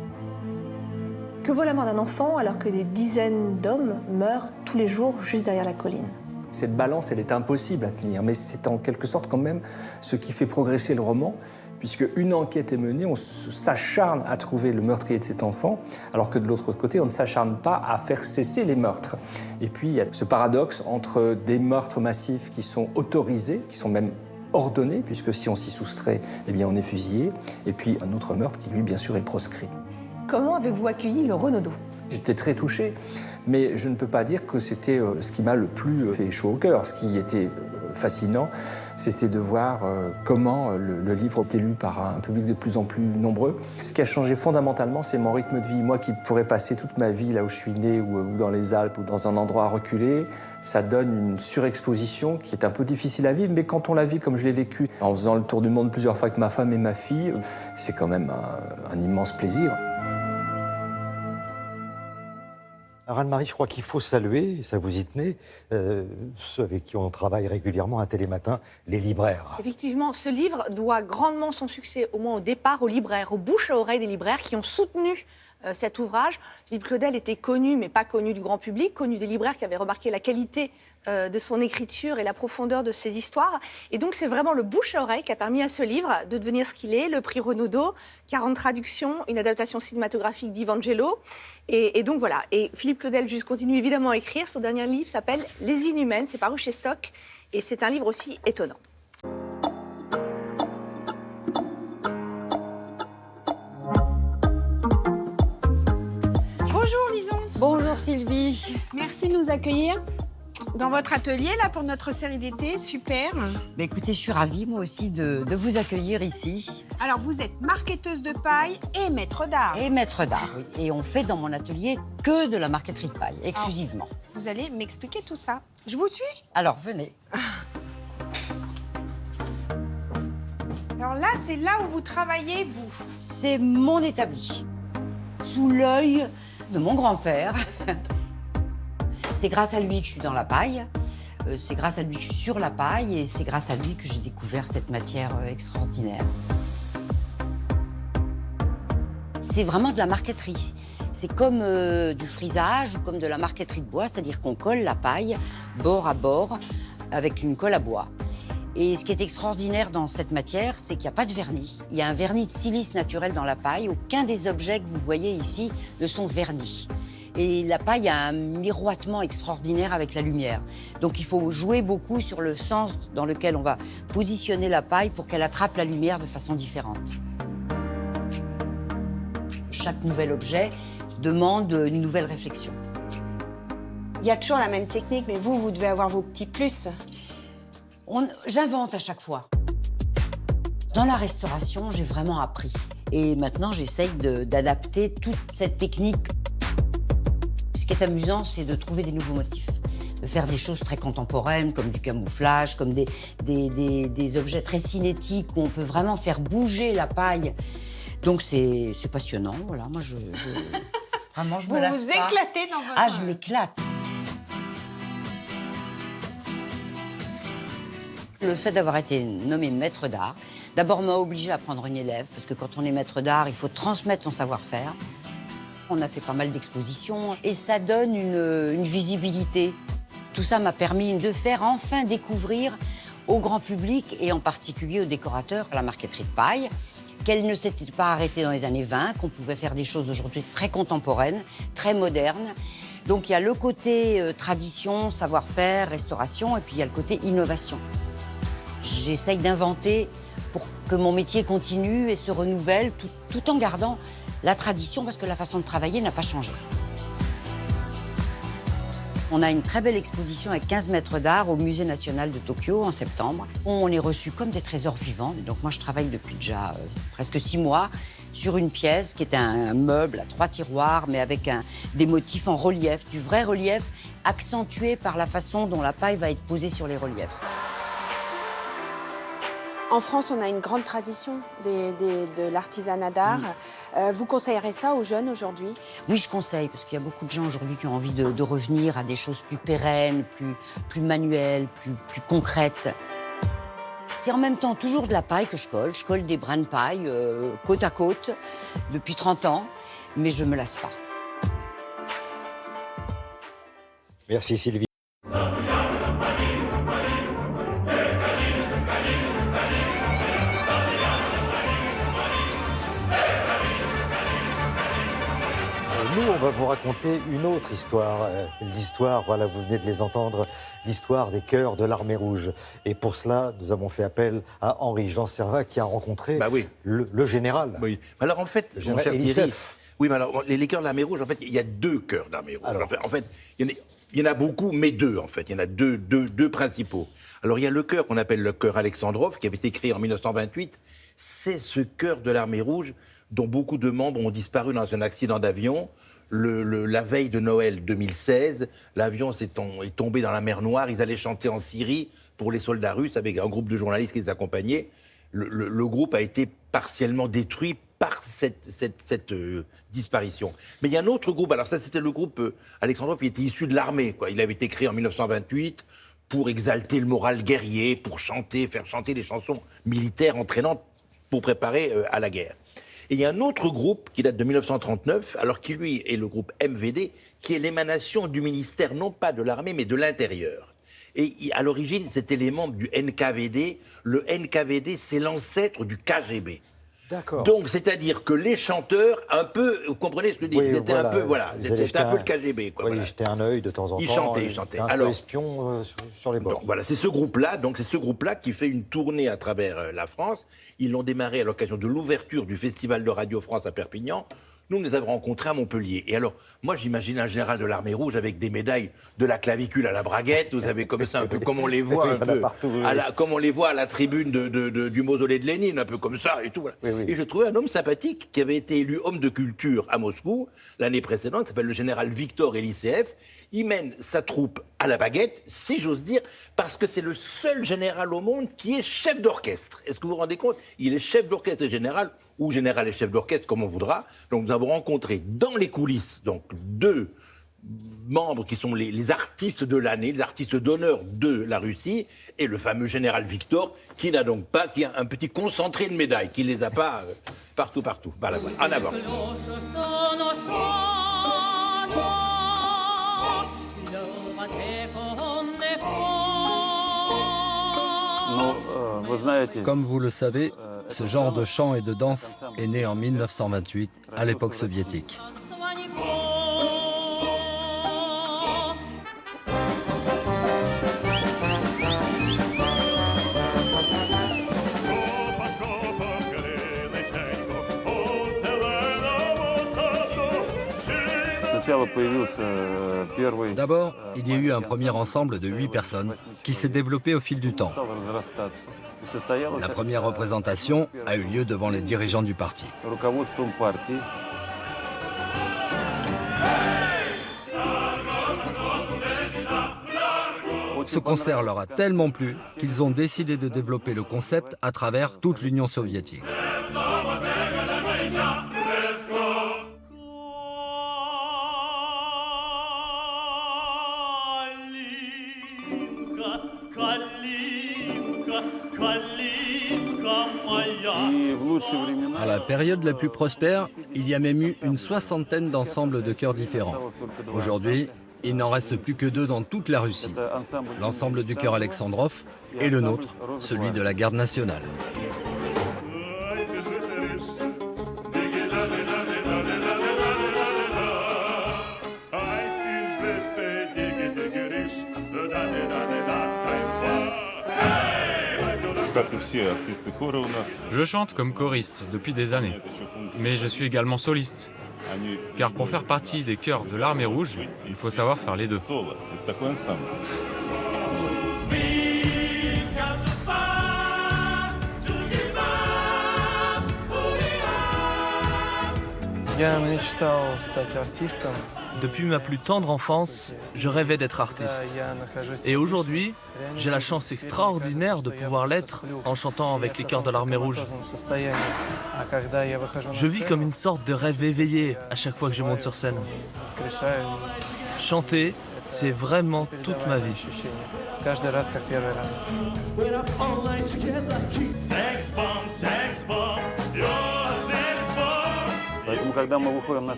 Que vaut la mort d'un enfant alors que des dizaines d'hommes meurent tous les jours juste derrière la colline ? Cette balance, elle est impossible à tenir, mais c'est en quelque sorte quand même ce qui fait progresser le roman, puisque une enquête est menée, on s'acharne à trouver le meurtrier de cet enfant, alors que de l'autre côté, on ne s'acharne pas à faire cesser les meurtres. Et puis il y a ce paradoxe entre des meurtres massifs qui sont autorisés, qui sont même ordonnés, puisque si on s'y soustrait, eh bien on est fusillé, et puis un autre meurtre qui lui, bien sûr, est proscrit. Comment avez-vous accueilli le Renaudot ? J'étais très touché, mais je ne peux pas dire que c'était ce qui m'a le plus fait chaud au cœur. Ce qui était fascinant, c'était de voir comment le livre était lu par un public de plus en plus nombreux. Ce qui a changé fondamentalement, c'est mon rythme de vie. Moi qui pourrais passer toute ma vie là où je suis né, ou dans les Alpes, ou dans un endroit reculé, ça donne une surexposition qui est un peu difficile à vivre, mais quand on la vit comme je l'ai vécu, en faisant le tour du monde plusieurs fois avec ma femme et ma fille, c'est quand même un immense plaisir. Alors Anne-Marie, je crois qu'il faut saluer, et ça vous y tenez, ceux avec qui on travaille régulièrement à Télématin, les libraires. Effectivement, ce livre doit grandement son succès, au moins au départ, aux libraires, aux bouches à oreille des libraires qui ont soutenu cet ouvrage. Philippe Claudel était connu, mais pas connu du grand public, connu des libraires qui avaient remarqué la qualité de son écriture et la profondeur de ses histoires. Et donc c'est vraiment le bouche à oreille qui a permis à ce livre de devenir ce qu'il est, le prix Renaudot, 40 traductions, une adaptation cinématographique d'Ivangelo. Et donc voilà. Et Philippe Claudel continue évidemment à écrire. Son dernier livre s'appelle Les Inhumaines, c'est paru chez Stock. Et c'est un livre aussi étonnant. Merci de nous accueillir dans votre atelier là pour notre série d'été. Super. Bah, écoutez, je suis ravie moi aussi de vous accueillir ici. Alors vous êtes marqueteuse de paille et maître d'art. Et maître d'art, oui. Et on fait dans mon atelier que de la marqueterie de paille, exclusivement. Alors, vous allez m'expliquer tout ça. Je vous suis? Alors venez. Alors là, c'est là où vous travaillez, vous. C'est mon établi, sous l'œil de mon grand-père. C'est grâce à lui que je suis dans la paille, c'est grâce à lui que je suis sur la paille et c'est grâce à lui que j'ai découvert cette matière extraordinaire. C'est vraiment de la marqueterie. C'est comme du frisage ou comme de la marqueterie de bois, c'est-à-dire qu'on colle la paille bord à bord avec une colle à bois. Et ce qui est extraordinaire dans cette matière, c'est qu'il n'y a pas de vernis. Il y a un vernis de silice naturel dans la paille. Aucun des objets que vous voyez ici ne sont vernis. Et la paille a un miroitement extraordinaire avec la lumière. Donc il faut jouer beaucoup sur le sens dans lequel on va positionner la paille pour qu'elle attrape la lumière de façon différente. Chaque nouvel objet demande une nouvelle réflexion. Il y a toujours la même technique, mais vous devez avoir vos petits plus. J'invente à chaque fois. Dans la restauration, j'ai vraiment appris. Et maintenant, j'essaye d'adapter toute cette technique. Ce qui est amusant, c'est de trouver des nouveaux motifs. De faire des choses très contemporaines, comme du camouflage, comme des objets très cinétiques, où on peut vraiment faire bouger la paille. Donc c'est passionnant, voilà. Moi, vraiment, je me lasse pas. Vous vous éclatez dans votre... Ah, je m'éclate. Le fait d'avoir été nommé maître d'art, d'abord m'a obligée à prendre une élève, parce que quand on est maître d'art, il faut transmettre son savoir-faire. On a fait pas mal d'expositions et ça donne une visibilité. Tout ça m'a permis de faire enfin découvrir au grand public et en particulier aux décorateurs la marqueterie de paille, qu'elle ne s'était pas arrêtée dans les années 20, qu'on pouvait faire des choses aujourd'hui très contemporaines, très modernes. Donc il y a le côté tradition, savoir-faire, restauration et puis il y a le côté innovation. J'essaye d'inventer pour que mon métier continue et se renouvelle tout en gardant la tradition parce que la façon de travailler n'a pas changé. On a une très belle exposition avec 15 maîtres d'art au Musée national de Tokyo en septembre. On est reçus comme des trésors vivants. Donc moi, je travaille depuis déjà presque 6 mois sur une pièce qui est un meuble à 3 tiroirs, mais avec des motifs en relief, du vrai relief accentué par la façon dont la paille va être posée sur les reliefs. En France, on a une grande tradition de l'artisanat d'art. Vous conseillerez ça aux jeunes aujourd'hui? Oui, je conseille, parce qu'il y a beaucoup de gens aujourd'hui qui ont envie de revenir à des choses plus pérennes, plus manuelles, plus concrètes. C'est en même temps toujours de la paille que je colle. Je colle des brins de paille côte à côte depuis 30 ans, mais je ne me lasse pas. Merci Sylvie. Nous, on va vous raconter une autre histoire. L'histoire, voilà, vous venez de les entendre, l'histoire des chœurs de l'Armée Rouge. Et pour cela, nous avons fait appel à Henri-Jean Servat qui a rencontré le général. Oui. Alors en fait, mon cher Thierry, oui, mais alors les chœurs de l'Armée Rouge, en fait, il y a 2 chœurs d'Armée Rouge. Alors, en fait, il y en a beaucoup, mais 2 en fait. Il y en a deux principaux. Alors il y a le chœur qu'on appelle le chœur Alexandrov, qui avait été créé en 1928. C'est ce chœur de l'Armée Rouge dont beaucoup de membres ont disparu dans un accident d'avion. La veille de Noël 2016, l'avion est tombé dans la mer Noire. Ils allaient chanter en Syrie pour les soldats russes avec un groupe de journalistes qui les accompagnaient. Le groupe a été partiellement détruit par cette disparition. Mais il y a un autre groupe, alors ça c'était le groupe Alexandrov, qui était issu de l'armée, quoi. Il avait été créé en 1928 pour exalter le moral guerrier, pour faire chanter des chansons militaires entraînantes pour préparer à la guerre. Et il y a un autre groupe qui date de 1939, alors qui lui est le groupe MVD, qui est l'émanation du ministère non pas de l'armée mais de l'intérieur. Et à l'origine, c'était les membres du NKVD. Le NKVD, c'est l'ancêtre du KGB. D'accord. Donc, c'est-à-dire que les chanteurs, un peu, vous comprenez ce que je dis, ils étaient un peu, c'était un peu le KGB. Quoi, ils jetaient un œil de temps en temps. Ils chantaient. Un peu espion sur les bords. Donc, voilà, c'est ce groupe-là qui fait une tournée à travers la France. Ils l'ont démarré à l'occasion de l'ouverture du Festival de Radio France à Perpignan. Nous, on les avait rencontrés à Montpellier. Et alors, moi, j'imagine un général de l'armée rouge avec des médailles de la clavicule à la braguette. Vous savez, comme ça, un peu comme on les voit, un peu, comme on les voit à la tribune du mausolée de Lénine, un peu comme ça et tout. Voilà. Et je trouvais un homme sympathique qui avait été élu homme de culture à Moscou l'année précédente, qui s'appelle le général Victor Eliseev. Il mène sa troupe à la baguette, si j'ose dire, parce que c'est le seul général au monde qui est chef d'orchestre. Est-ce que vous vous rendez compte? Il est chef d'orchestre et général, ou général et chef d'orchestre, comme on voudra. Donc nous avons rencontré dans les coulisses donc, 2 membres qui sont les artistes de l'année, les artistes d'honneur de la Russie, et le fameux général Victor, qui n'a donc pas, qui a un petit concentré de médailles, qui ne les a pas partout. Voilà, en avant. Comme vous le savez, ce genre de chant et de danse est né en 1928, à l'époque soviétique. D'abord, il y a eu un premier ensemble de 8 personnes qui s'est développé au fil du temps. La première représentation a eu lieu devant les dirigeants du parti. Ce concert leur a tellement plu qu'ils ont décidé de développer le concept à travers toute l'Union soviétique. À la période la plus prospère, il y a même eu une 60aine d'ensembles de chœurs différents. Aujourd'hui, il n'en reste plus que 2 dans toute la Russie. L'ensemble du chœur Alexandrov et le nôtre, celui de la Garde nationale. Je chante comme choriste depuis des années, mais je suis également soliste. Car pour faire partie des chœurs de l'Armée rouge, il faut savoir faire les deux. Depuis ma plus tendre enfance, je rêvais d'être artiste. Et aujourd'hui, j'ai la chance extraordinaire de pouvoir l'être en chantant avec les chœurs de l'Armée rouge. Je vis comme une sorte de rêve éveillé à chaque fois que je monte sur scène. Chanter, c'est vraiment toute ma vie.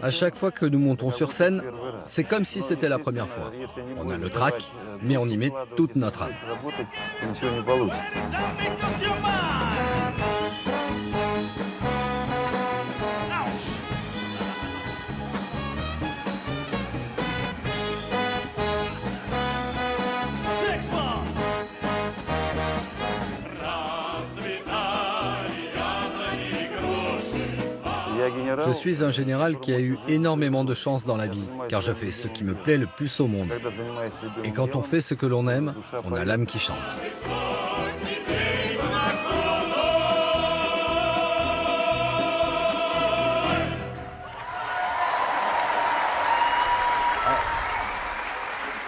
À chaque fois que nous montons sur scène, c'est comme si c'était la première fois. On a le trac, mais on y met toute notre âme. Je suis un général qui a eu énormément de chance dans la vie, car je fais ce qui me plaît le plus au monde. Et quand on fait ce que l'on aime, on a l'âme qui chante.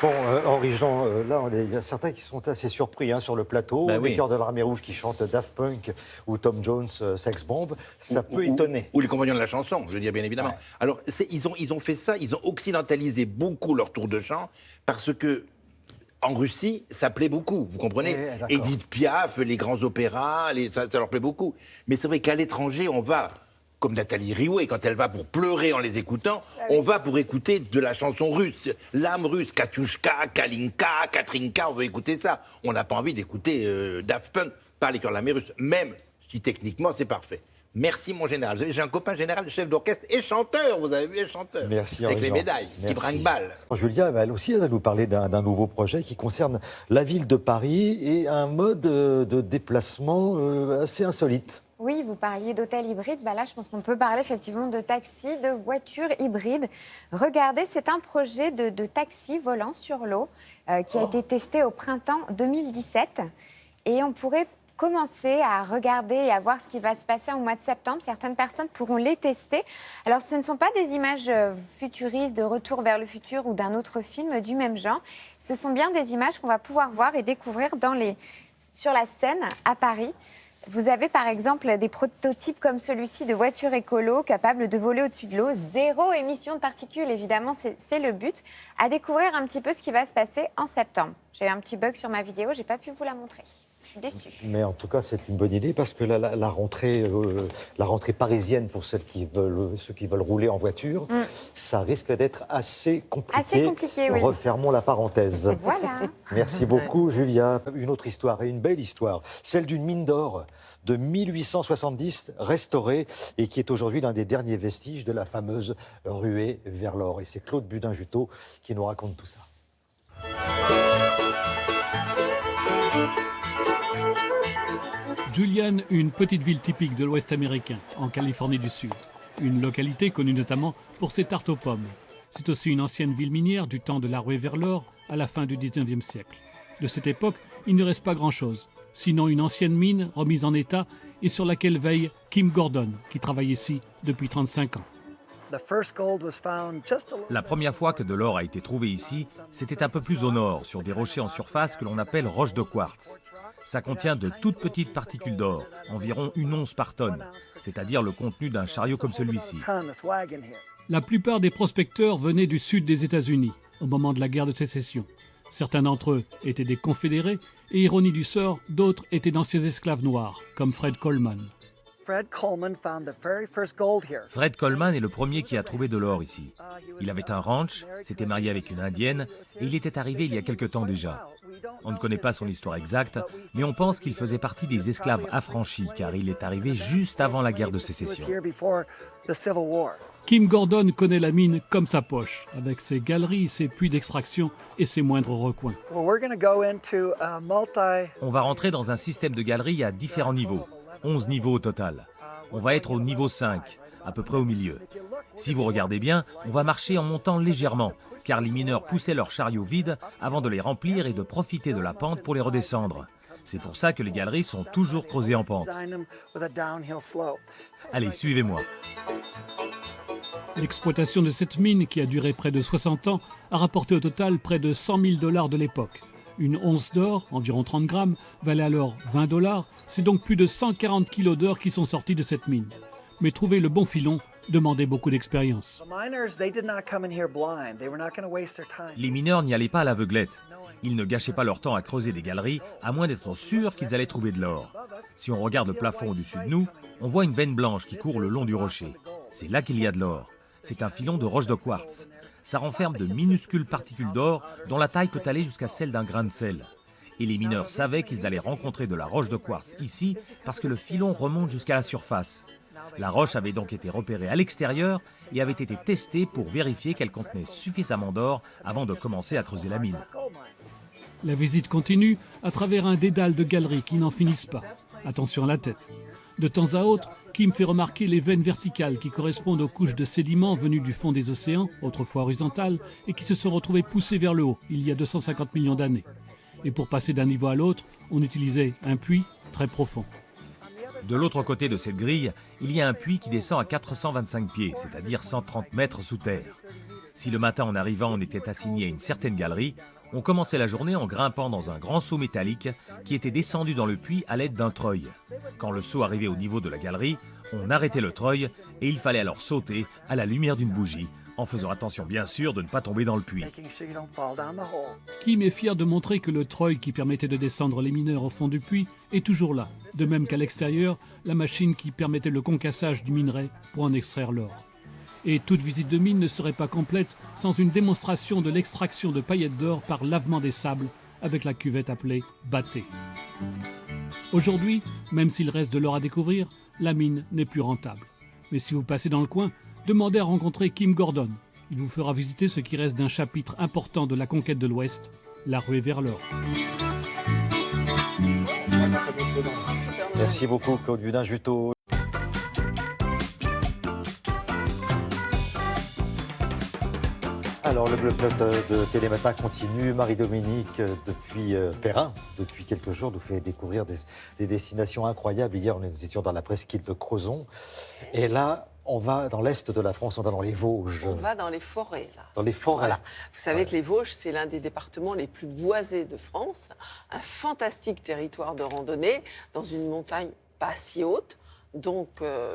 Bon, Henri-Jean, là, il y a certains qui sont assez surpris sur le plateau. Les chœurs de l'Armée rouge qui chantent Daft Punk ou Tom Jones, Sex Bomb, ça peut étonner. Ou les compagnons de la chanson, je veux dire, bien évidemment. Ouais. Alors, ils ont fait ça, ils ont occidentalisé beaucoup leur tour de chant, parce que en Russie, ça plaît beaucoup, vous comprenez? Édith Piaf, les grands opéras, ça leur plaît beaucoup. Mais c'est vrai qu'à l'étranger, on va... Comme Nathalie Riouet, quand elle va pour pleurer en les écoutant, on va pour écouter de la chanson russe. L'âme russe, Katyushka, Kalinka, Katrinka, on veut écouter ça. On n'a pas envie d'écouter Daft Punk par les chœurs de l'armée russe, même si techniquement c'est parfait. Merci mon général. J'ai un copain général, chef d'orchestre et chanteur, vous avez vu, et chanteur. Merci avec les médailles, qui brinque-balle. Julia, elle aussi, elle va nous parler d'un nouveau projet qui concerne la ville de Paris et un mode de déplacement assez insolite. Oui, vous parliez d'hôtel hybride. Là, je pense qu'on peut parler effectivement de taxi, de voitures hybrides. Regardez, c'est un projet de taxi volant sur l'eau qui a été testé au printemps 2017. Et on pourrait commencer à regarder et à voir ce qui va se passer au mois de septembre. Certaines personnes pourront les tester. Alors, ce ne sont pas des images futuristes de Retour vers le futur ou d'un autre film du même genre. Ce sont bien des images qu'on va pouvoir voir et découvrir sur la Seine à Paris. Vous avez par exemple des prototypes comme celui-ci de voitures écolo capables de voler au-dessus de l'eau. 0 émission de particules, évidemment, c'est le but. À découvrir un petit peu ce qui va se passer en septembre. J'ai eu un petit bug sur ma vidéo, je n'ai pas pu vous la montrer. Je suis déçue. Mais en tout cas, c'est une bonne idée parce que la rentrée parisienne pour ceux qui veulent rouler en voiture, ça risque d'être assez compliqué. Assez compliqué, oui. Refermons la parenthèse. Voilà. Merci beaucoup, Julia. Une autre histoire, et une belle histoire, celle d'une mine d'or de 1870 restaurée et qui est aujourd'hui l'un des derniers vestiges de la fameuse ruée vers l'or. Et c'est Claude Budin-Juteau qui nous raconte tout ça. Julian, une petite ville typique de l'Ouest américain, en Californie du Sud. Une localité connue notamment pour ses tartes aux pommes. C'est aussi une ancienne ville minière du temps de la ruée vers l'or à la fin du 19e siècle. De cette époque, il ne reste pas grand-chose, sinon une ancienne mine remise en état et sur laquelle veille Kim Gordon, qui travaille ici depuis 35 ans. La première fois que de l'or a été trouvé ici, c'était un peu plus au nord, sur des rochers en surface que l'on appelle roches de quartz. Ça contient de toutes petites particules d'or, environ 1 once par tonne, c'est-à-dire le contenu d'un chariot comme celui-ci. La plupart des prospecteurs venaient du sud des États-Unis, au moment de la guerre de sécession. Certains d'entre eux étaient des confédérés, et ironie du sort, d'autres étaient d'anciens esclaves noirs, comme Fred Coleman. Fred Coleman est le premier qui a trouvé de l'or ici. Il avait un ranch, s'était marié avec une indienne et il était arrivé il y a quelque temps déjà. On ne connaît pas son histoire exacte, mais on pense qu'il faisait partie des esclaves affranchis car il est arrivé juste avant la guerre de sécession. Kim Gordon connaît la mine comme sa poche, avec ses galeries, ses puits d'extraction et ses moindres recoins. On va rentrer dans un système de galeries à différents niveaux. 11 niveaux au total. On va être au niveau 5, à peu près au milieu. Si vous regardez bien, on va marcher en montant légèrement, car les mineurs poussaient leurs chariots vides avant de les remplir et de profiter de la pente pour les redescendre. C'est pour ça que les galeries sont toujours creusées en pente. Allez, suivez-moi. L'exploitation de cette mine, qui a duré près de 60 ans, a rapporté au total près de $100 000 de l'époque. Une once d'or, environ 30 grammes, valait alors $20. C'est donc plus de 140 kilos d'or qui sont sortis de cette mine. Mais trouver le bon filon demandait beaucoup d'expérience. Les mineurs n'y allaient pas à l'aveuglette. Ils ne gâchaient pas leur temps à creuser des galeries, à moins d'être sûrs qu'ils allaient trouver de l'or. Si on regarde le plafond au-dessus de nous, on voit une veine blanche qui court le long du rocher. C'est là qu'il y a de l'or. C'est un filon de roche de quartz. Ça renferme de minuscules particules d'or dont la taille peut aller jusqu'à celle d'un grain de sel. Et les mineurs savaient qu'ils allaient rencontrer de la roche de quartz ici parce que le filon remonte jusqu'à la surface. La roche avait donc été repérée à l'extérieur et avait été testée pour vérifier qu'elle contenait suffisamment d'or avant de commencer à creuser la mine. La visite continue à travers un dédale de galeries qui n'en finissent pas. Attention à la tête. De temps à autre, Kim fait remarquer les veines verticales qui correspondent aux couches de sédiments venus du fond des océans, autrefois horizontales, et qui se sont retrouvées poussées vers le haut il y a 250 millions d'années. Et pour passer d'un niveau à l'autre, on utilisait un puits très profond. De l'autre côté de cette grille, il y a un puits qui descend à 425 pieds, c'est-à-dire 130 mètres sous terre. Si le matin en arrivant on était assigné à une certaine galerie, on commençait la journée en grimpant dans un grand seau métallique qui était descendu dans le puits à l'aide d'un treuil. Quand le seau arrivait au niveau de la galerie, on arrêtait le treuil et il fallait alors sauter à la lumière d'une bougie, en faisant attention bien sûr de ne pas tomber dans le puits. Kim est fier de montrer que le treuil qui permettait de descendre les mineurs au fond du puits est toujours là, de même qu'à l'extérieur, la machine qui permettait le concassage du minerai pour en extraire l'or. Et toute visite de mine ne serait pas complète sans une démonstration de l'extraction de paillettes d'or par lavement des sables avec la cuvette appelée batté. Aujourd'hui, même s'il reste de l'or à découvrir, la mine n'est plus rentable. Mais si vous passez dans le coin, demandez à rencontrer Kim Gordon. Il vous fera visiter ce qui reste d'un chapitre important de la conquête de l'Ouest, la ruée vers l'or. Merci beaucoup, Claude Gudin-Juteau. Alors, le bloc de Télématin continue. Marie-Dominique, depuis Perrin, depuis quelques jours, nous fait découvrir des destinations incroyables. Hier, nous étions dans la presqu'île de Crozon. Et là, on va dans l'est de la France, on va dans les Vosges. On va dans les forêts, là. Dans les forêts. Voilà. Vous savez que les Vosges, c'est l'un des départements les plus boisés de France. Un fantastique territoire de randonnée dans une montagne pas si haute. Donc,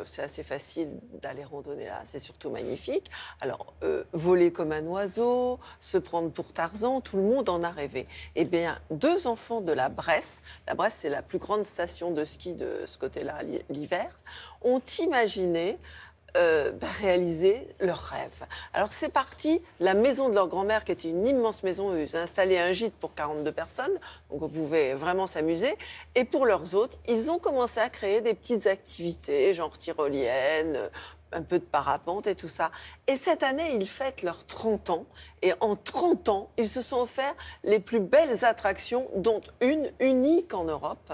c'est assez facile d'aller randonner là, c'est surtout magnifique. Alors, voler comme un oiseau, se prendre pour Tarzan, tout le monde en a rêvé. Eh bien, 2 enfants de la Bresse c'est la plus grande station de ski de ce côté-là l'hiver, ont imaginé réaliser leur rêve. Alors c'est parti, la maison de leur grand-mère, qui était une immense maison, ils ont installé un gîte pour 42 personnes, donc on pouvait vraiment s'amuser. Et pour leurs hôtes, ils ont commencé à créer des petites activités, genre tyrolienne, un peu de parapente et tout ça. Et cette année, ils fêtent leurs 30 ans. Et en 30 ans, ils se sont offerts les plus belles attractions, dont une unique en Europe.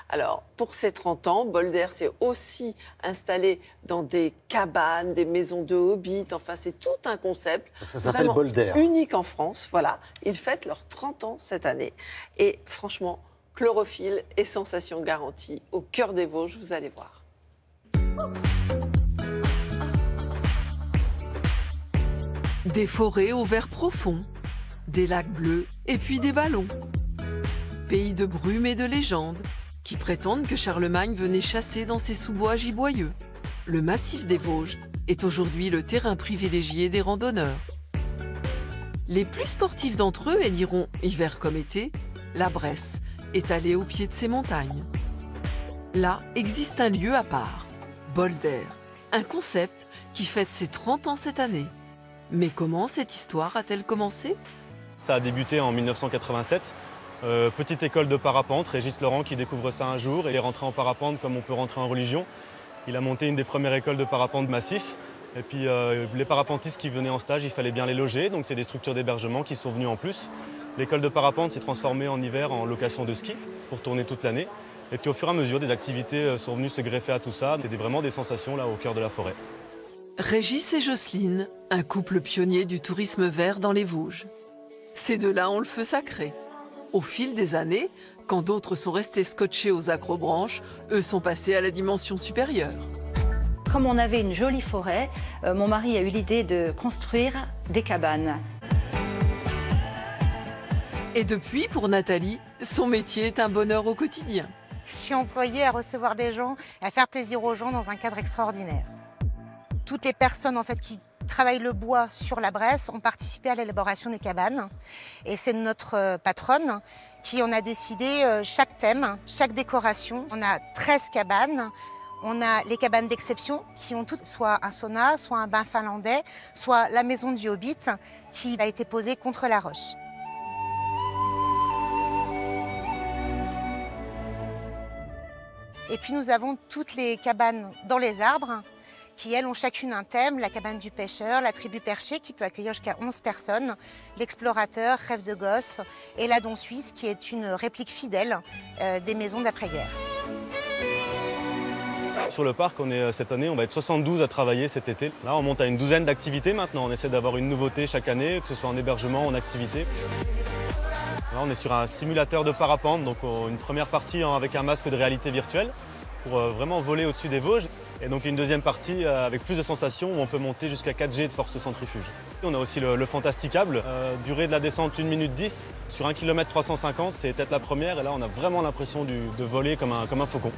Alors, pour ces 30 ans, Bolder s'est aussi installé dans des cabanes, des maisons de hobbits. Enfin, c'est tout un concept. Donc ça s'appelle Bolder. Unique en France. Voilà. Ils fêtent leurs 30 ans cette année. Et franchement, chlorophylle et sensations garanties au cœur des Vosges, vous allez voir. Des forêts au vert profond, des lacs bleus et puis des ballons. Pays de brume et de légendes qui prétendent que Charlemagne venait chasser dans ses sous-bois giboyeux. Le massif des Vosges est aujourd'hui le terrain privilégié des randonneurs. Les plus sportifs d'entre eux éliront, hiver comme été, la Bresse, étalée au pied de ces montagnes. Là existe un lieu à part, Bolder, un concept qui fête ses 30 ans cette année. Mais comment cette histoire a-t-elle commencé ? Ça a débuté en 1987. Petite école de parapente, Régis Laurent qui découvre ça un jour et est rentré en parapente comme on peut rentrer en religion. Il a monté une des premières écoles de parapente massif. Et puis les parapentistes qui venaient en stage, il fallait bien les loger. Donc c'est des structures d'hébergement qui sont venues en plus. L'école de parapente s'est transformée en hiver en location de ski pour tourner toute l'année. Et puis au fur et à mesure, des activités sont venues se greffer à tout ça. C'était vraiment des sensations là au cœur de la forêt. Régis et Jocelyne, un couple pionnier du tourisme vert dans les Vosges. Ces deux-là ont le feu sacré. Au fil des années, quand d'autres sont restés scotchés aux acrobranches, eux sont passés à la dimension supérieure. Comme on avait une jolie forêt, mon mari a eu l'idée de construire des cabanes. Et depuis, pour Nathalie, son métier est un bonheur au quotidien. Je suis employée à recevoir des gens, à faire plaisir aux gens dans un cadre extraordinaire. Toutes les personnes en fait, qui travaillent le bois sur la Bresse ont participé à l'élaboration des cabanes. Et c'est notre patronne qui en a décidé chaque thème, chaque décoration. On a 13 cabanes. On a les cabanes d'exception qui ont toutes soit un sauna, soit un bain finlandais, soit la maison du Hobbit qui a été posée contre la roche. Et puis nous avons toutes les cabanes dans les arbres qui, elles, ont chacune un thème. La cabane du pêcheur, la tribu perchée qui peut accueillir jusqu'à 11 personnes, l'explorateur, rêve de gosse, et la Don Suisse qui est une réplique fidèle des maisons d'après-guerre. Sur le parc, cette année, on va être 72 à travailler cet été. Là, on monte à une douzaine d'activités maintenant. On essaie d'avoir une nouveauté chaque année, que ce soit en hébergement, en activité. Là, on est sur un simulateur de parapente, donc une première partie avec un masque de réalité virtuelle pour vraiment voler au-dessus des Vosges. Et donc une deuxième partie avec plus de sensations où on peut monter jusqu'à 4 G de force centrifuge. On a aussi le fantasticable, durée de la descente 1 minute 10, sur 1 km 350, c'est peut-être la première. Et là, on a vraiment l'impression de voler comme un faucon.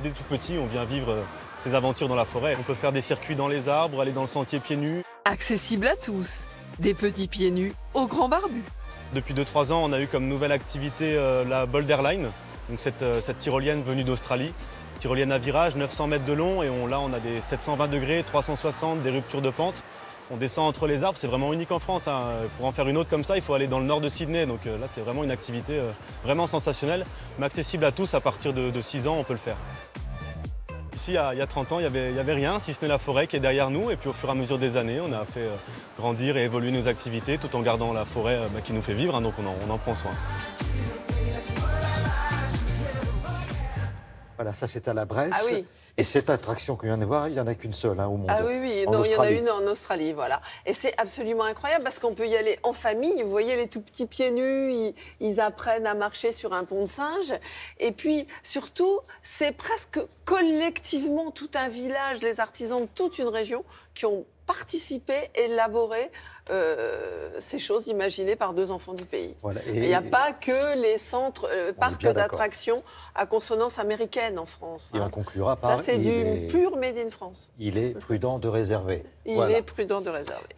Dès tout petit, on vient vivre ces aventures dans la forêt. On peut faire des circuits dans les arbres, aller dans le sentier pieds nus. Accessible à tous, des petits pieds nus aux grands barbus. Depuis 2-3 ans, on a eu comme nouvelle activité la Bolder Line, donc cette tyrolienne venue d'Australie. Tyrolienne à virage, 900 mètres de long, et là on a des 720 degrés, 360, des ruptures de pente. On descend entre les arbres, c'est vraiment unique en France. Hein. Pour en faire une autre comme ça, il faut aller dans le nord de Sydney. Donc là, c'est vraiment une activité vraiment sensationnelle, mais accessible à tous. À partir de 6 ans, on peut le faire. Ici, il y a 30 ans, il n'y avait rien, si ce n'est la forêt qui est derrière nous. Et puis au fur et à mesure des années, on a fait grandir et évoluer nos activités tout en gardant la forêt qui nous fait vivre. Hein, donc on en prend soin. Voilà, Voilà, ça c'est à la Bresse. Ah oui. Et cette attraction qu'on vient de voir, il n'y en a qu'une seule au monde. Ah oui, non, il y en a une en Australie, voilà. Et c'est absolument incroyable parce qu'on peut y aller en famille. Vous voyez les tout petits pieds nus, ils apprennent à marcher sur un pont de singe. Et puis, surtout, c'est presque collectivement tout un village, les artisans de toute une région qui ont participé, élaboré ces choses imaginées par 2 enfants du pays. Voilà. Il n'y a pas que les centres, parcs d'attractions à consonance américaine en France. Et on conclura par... Ça, c'est du pur made in France. Il est prudent de réserver. Il est prudent de réserver.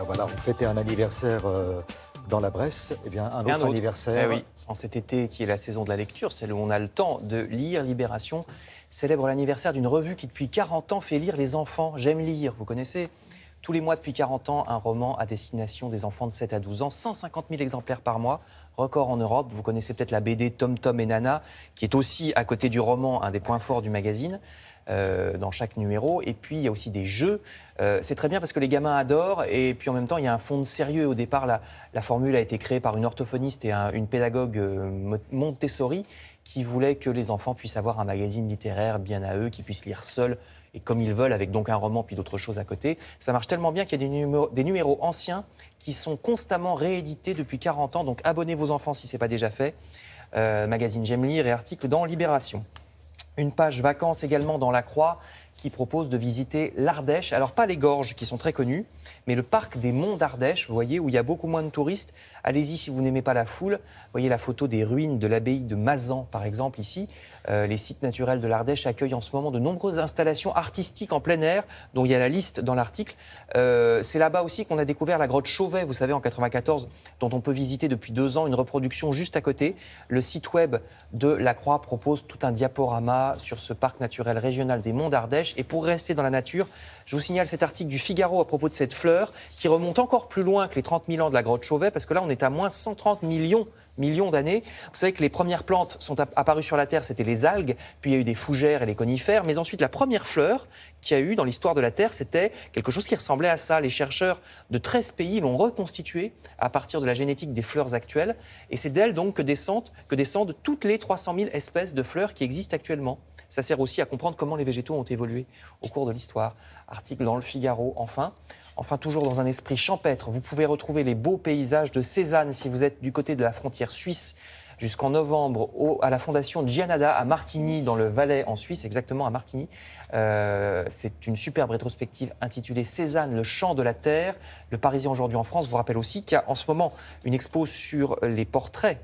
Voilà, on fêtait un anniversaire dans la Bresse. Eh bien, un autre anniversaire... Eh oui. En cet été qui est la saison de la lecture, celle où on a le temps de lire, Libération célèbre l'anniversaire d'une revue qui depuis 40 ans fait lire les enfants. J'aime lire, vous connaissez ? Tous les mois depuis 40 ans, un roman à destination des enfants de 7 à 12 ans, 150 000 exemplaires par mois, record en Europe. Vous connaissez peut-être la BD Tom Tom et Nana, qui est aussi, à côté du roman, un des points forts du magazine. Dans chaque numéro. Et puis, il y a aussi des jeux. C'est très bien parce que les gamins adorent. Et puis, en même temps, il y a un fond de sérieux. Au départ, la formule a été créée par une orthophoniste et une pédagogue Montessori qui voulait que les enfants puissent avoir un magazine littéraire bien à eux, qu'ils puissent lire seuls et comme ils veulent, avec donc un roman puis d'autres choses à côté. Ça marche tellement bien qu'il y a des numéros anciens qui sont constamment réédités depuis 40 ans. Donc, abonnez vos enfants si ce n'est pas déjà fait. Magazine J'aime lire et articles dans Libération. Une page vacances également dans La Croix qui propose de visiter l'Ardèche. Alors pas les gorges qui sont très connues, mais le parc des Monts d'Ardèche, vous voyez, où il y a beaucoup moins de touristes. Allez-y si vous n'aimez pas la foule. Vous voyez la photo des ruines de l'abbaye de Mazan, par exemple, ici. Les sites naturels de l'Ardèche accueillent en ce moment de nombreuses installations artistiques en plein air, dont il y a la liste dans l'article. C'est là-bas aussi qu'on a découvert la grotte Chauvet, vous savez, en 94, dont on peut visiter depuis 2 ans une reproduction juste à côté. Le site web de La Croix propose tout un diaporama sur ce parc naturel régional des Monts d'Ardèche. Et pour rester dans la nature, je vous signale cet article du Figaro à propos de cette fleur qui remonte encore plus loin que les 30 000 ans de la grotte Chauvet, parce que là, on est à moins 130 millions d'années. Vous savez que les premières plantes sont apparues sur la Terre, c'était les algues, puis il y a eu des fougères et les conifères, mais ensuite la première fleur qu'il y a eu dans l'histoire de la Terre, c'était quelque chose qui ressemblait à ça. Les chercheurs de 13 pays l'ont reconstitué à partir de la génétique des fleurs actuelles, et c'est d'elles donc que descendent toutes les 300 000 espèces de fleurs qui existent actuellement. Ça sert aussi à comprendre comment les végétaux ont évolué au cours de l'histoire. Article dans le Figaro, Enfin, toujours dans un esprit champêtre, vous pouvez retrouver les beaux paysages de Cézanne si vous êtes du côté de la frontière suisse jusqu'en novembre à la fondation Gianada à Martigny, dans le Valais en Suisse, exactement à Martigny. C'est une superbe rétrospective intitulée Cézanne, le chant de la terre. Le Parisien aujourd'hui en France vous rappelle aussi qu'il y a en ce moment une expo sur les portraits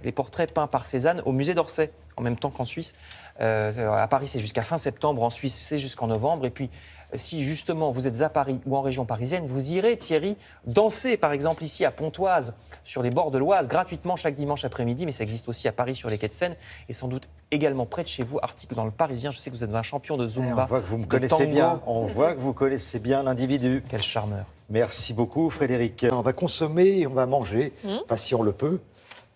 peints par Cézanne au musée d'Orsay, en même temps qu'en Suisse. À Paris, c'est jusqu'à fin septembre, en Suisse, c'est jusqu'en novembre. Et puis, si justement vous êtes à Paris ou en région parisienne, vous irez, Thierry, danser par exemple ici à Pontoise, sur les bords de l'Oise, gratuitement chaque dimanche après-midi, mais ça existe aussi à Paris sur les quais de Seine et sans doute également près de chez vous. Article dans le Parisien, je sais que vous êtes un champion de Zumba. On voit que vous me connaissez bien, on voit que vous connaissez bien l'individu. Quel charmeur. Merci beaucoup Frédéric. On va consommer et on va manger, enfin si on le peut.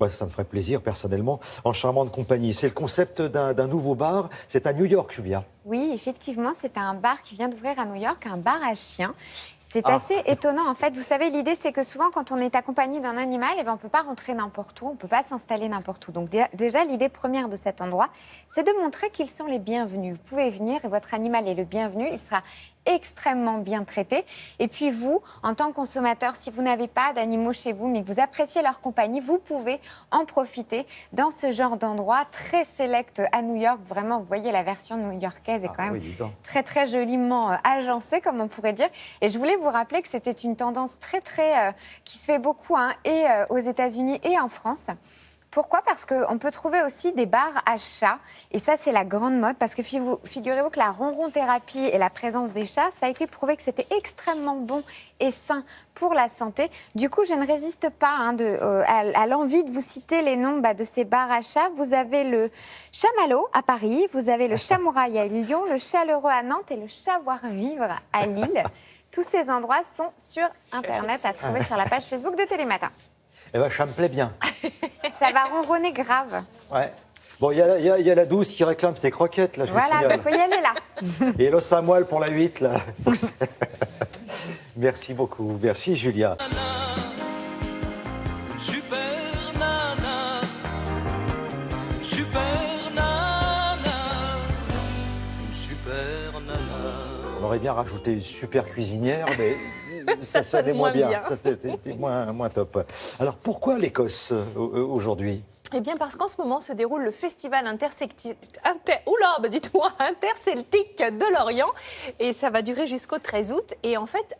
Ouais, ça me ferait plaisir personnellement, en charmante compagnie. C'est le concept d'un nouveau bar, c'est à New York, Julia. Oui, effectivement, c'est un bar qui vient d'ouvrir à New York, un bar à chiens. C'est assez étonnant, en fait. Vous savez, l'idée, c'est que souvent, quand on est accompagné d'un animal, on ne peut pas rentrer n'importe où, on ne peut pas s'installer n'importe où. Donc déjà, l'idée première de cet endroit, c'est de montrer qu'ils sont les bienvenus. Vous pouvez venir et votre animal est le bienvenu, il sera extrêmement bien traité. Et puis vous, en tant que consommateur, si vous n'avez pas d'animaux chez vous, mais que vous appréciez leur compagnie, vous pouvez en profiter dans ce genre d'endroit très select à New York. Vraiment, vous voyez, la version new-yorkaise est quand même très, très joliment agencée, comme on pourrait dire. Et je voulais vous rappeler que c'était une tendance très, très... qui se fait beaucoup, et aux États-Unis et en France. Pourquoi ? Parce qu'on peut trouver aussi des bars à chats. Et ça, c'est la grande mode. Parce que figurez-vous que la ronron-thérapie et la présence des chats, ça a été prouvé que c'était extrêmement bon et sain pour la santé. Du coup, je ne résiste pas à l'envie de vous citer les noms de ces bars à chats. Vous avez le Chamallow à Paris, vous avez le Chamouraï à Lyon, le Chaleureux à Nantes et le Savoir-Vivre à Lille. Tous ces endroits sont sur Internet à trouver sur la page Facebook de Télématin. Eh bien, ça me plaît bien. Ça va ronronner grave. Ouais. Bon, il y a la douce qui réclame ses croquettes, là, je vous signale. Il faut y aller, là. Et l'os à moelle pour la 8, là. Merci beaucoup. Merci, Julia. aurait bien rajouté une super cuisinière, mais ça sonne sonnait moins moins bien. bien. C'était moins top. Alors pourquoi l'Écosse aujourd'hui ? Eh bien, parce qu'en ce moment se déroule le festival interceltique de l'Orient et ça va durer jusqu'au 13 août. Et en fait,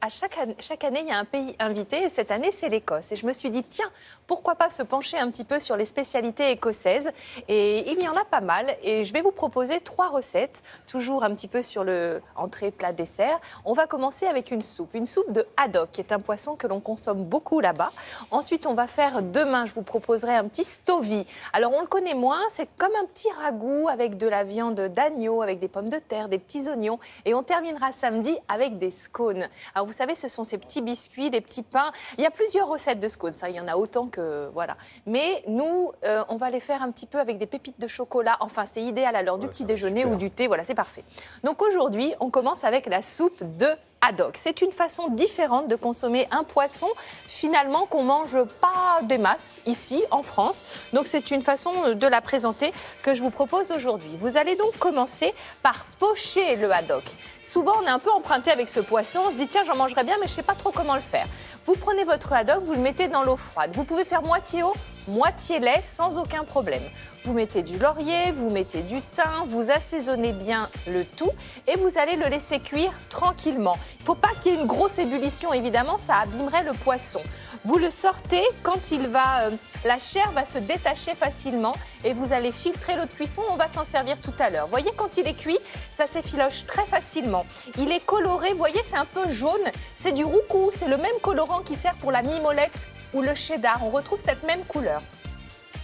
chaque année, il y a un pays invité et cette année, c'est l'Écosse. Et je me suis dit, tiens, pourquoi pas se pencher un petit peu sur les spécialités écossaises ? Et il y en a pas mal. Et je vais vous proposer 3 recettes, toujours un petit peu sur le entrée, plat, dessert. On va commencer avec une soupe de haddock, qui est un poisson que l'on consomme beaucoup là-bas. Ensuite, on va faire demain, je vous proposerai un petit stovie. Alors, on le connaît moins, c'est comme un petit ragoût avec de la viande d'agneau, avec des pommes de terre, des petits oignons. Et on terminera samedi avec des scones. Alors, vous savez, ce sont ces petits biscuits, des petits pains. Il y a plusieurs recettes de scones, ça, il y en a autant que... Voilà. Mais nous, on va les faire un petit peu avec des pépites de chocolat. Enfin, c'est idéal à l'heure du petit déjeuner ou du thé. Voilà, c'est parfait. Donc, aujourd'hui, on commence avec la soupe de haddock. C'est une façon différente de consommer un poisson, finalement, qu'on mange pas des masses ici, en France. Donc, c'est une façon de la présenter que je vous propose aujourd'hui. Vous allez donc commencer par pocher le haddock. Souvent, on est un peu emprunté avec ce poisson. On se dit, tiens, j'en mangerais bien, mais je sais pas trop comment le faire. Vous prenez votre haddock, vous le mettez dans l'eau froide. Vous pouvez faire moitié eau, moitié lait, sans aucun problème. Vous mettez du laurier, vous mettez du thym, vous assaisonnez bien le tout et vous allez le laisser cuire tranquillement. Il ne faut pas qu'il y ait une grosse ébullition, évidemment, ça abîmerait le poisson. Vous le sortez quand la chair va se détacher facilement et vous allez filtrer l'eau de cuisson. On va s'en servir tout à l'heure. Voyez, quand il est cuit, ça s'effiloche très facilement. Il est coloré, voyez, c'est un peu jaune. C'est du roucou, c'est le même colorant qui sert pour la mimolette ou le cheddar. On retrouve cette même couleur.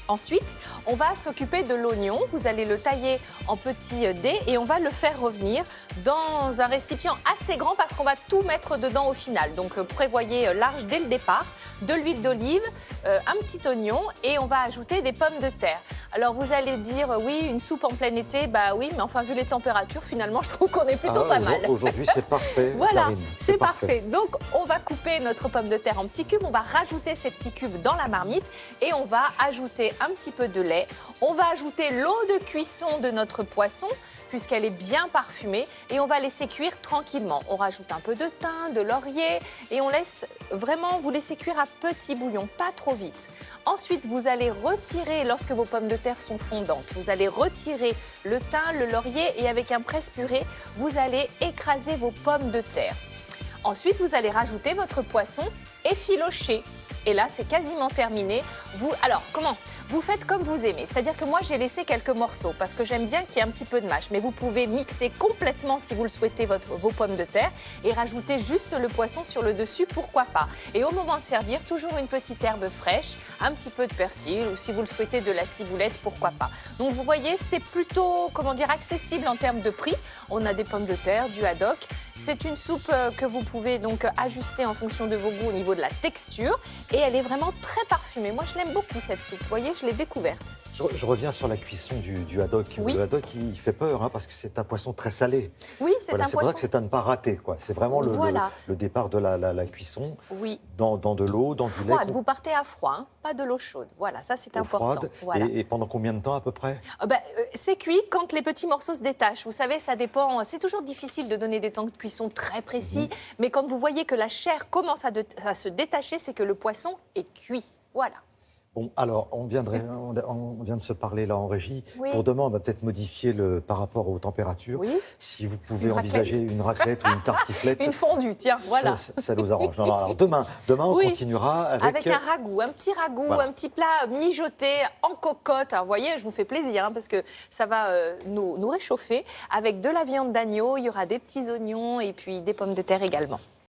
Ensuite, on va s'occuper de l'oignon. Vous allez le tailler en petits dés et on va le faire revenir dans un récipient assez grand parce qu'on va tout mettre dedans au final. Donc, prévoyez large dès le départ, de l'huile d'olive, un petit oignon et on va ajouter des pommes de terre. Alors, vous allez dire, oui, une soupe en plein été, bah oui, mais enfin, vu les températures, finalement, je trouve qu'on est plutôt pas mal. Aujourd'hui, c'est parfait. Voilà, Karine, c'est parfait. Donc, on va couper notre pomme de terre en petits cubes, on va rajouter ces petits cubes dans la marmite et on va ajouter un petit peu de lait. On va ajouter l'eau de cuisson de notre poisson puisqu'elle est bien parfumée et on va laisser cuire tranquillement. On rajoute un peu de thym, de laurier et on laisse vraiment vous laisser cuire à petit bouillon, pas trop vite. Ensuite, vous allez retirer, lorsque vos pommes de terre sont fondantes, vous allez retirer le thym, le laurier et avec un presse-purée, vous allez écraser vos pommes de terre. Ensuite, vous allez rajouter votre poisson effiloché. Et là, c'est quasiment terminé. Alors, comment ? Vous faites comme vous aimez. C'est-à-dire que moi, j'ai laissé quelques morceaux parce que j'aime bien qu'il y ait un petit peu de mâche. Mais vous pouvez mixer complètement, si vous le souhaitez, vos pommes de terre et rajouter juste le poisson sur le dessus, pourquoi pas. Et au moment de servir, toujours une petite herbe fraîche, un petit peu de persil ou si vous le souhaitez, de la ciboulette, pourquoi pas. Donc, vous voyez, c'est plutôt, accessible en termes de prix. On a des pommes de terre, du haddock. C'est une soupe que vous pouvez donc ajuster en fonction de vos goûts au niveau de la texture. Et elle est vraiment très parfumée. Moi, je l'aime beaucoup, cette soupe. Vous voyez, je l'ai découverte. Je reviens sur la cuisson du haddock. Oui. Le haddock, il fait peur parce que c'est un poisson très salé. Oui, c'est un poisson. C'est pour ça que c'est à ne pas rater. C'est vraiment le départ de la cuisson. Oui. Dans de l'eau, dans du lait. Vous partez à froid, pas de l'eau chaude. Voilà, ça, c'est important. Froide. Voilà. Et pendant combien de temps à peu près ? C'est cuit quand les petits morceaux se détachent. Vous savez, ça dépend. C'est toujours difficile de donner des temps de cuisson très précis. Mais quand vous voyez que la chair commence à se détacher, c'est que le poisson est cuit. Voilà. Bon, alors, on vient de se parler là en régie. Oui. Pour demain, on va peut-être modifier par rapport aux températures. Oui. Si vous pouvez envisager une raclette ou une tartiflette. Une fondue, tiens, voilà. Ça nous arrange. Non, alors demain on continuera avec un ragoût, un petit ragoût, voilà. Un petit plat mijoté en cocotte. Alors, vous voyez, je vous fais plaisir parce que ça va nous réchauffer. Avec de la viande d'agneau, il y aura des petits oignons et puis des pommes de terre également.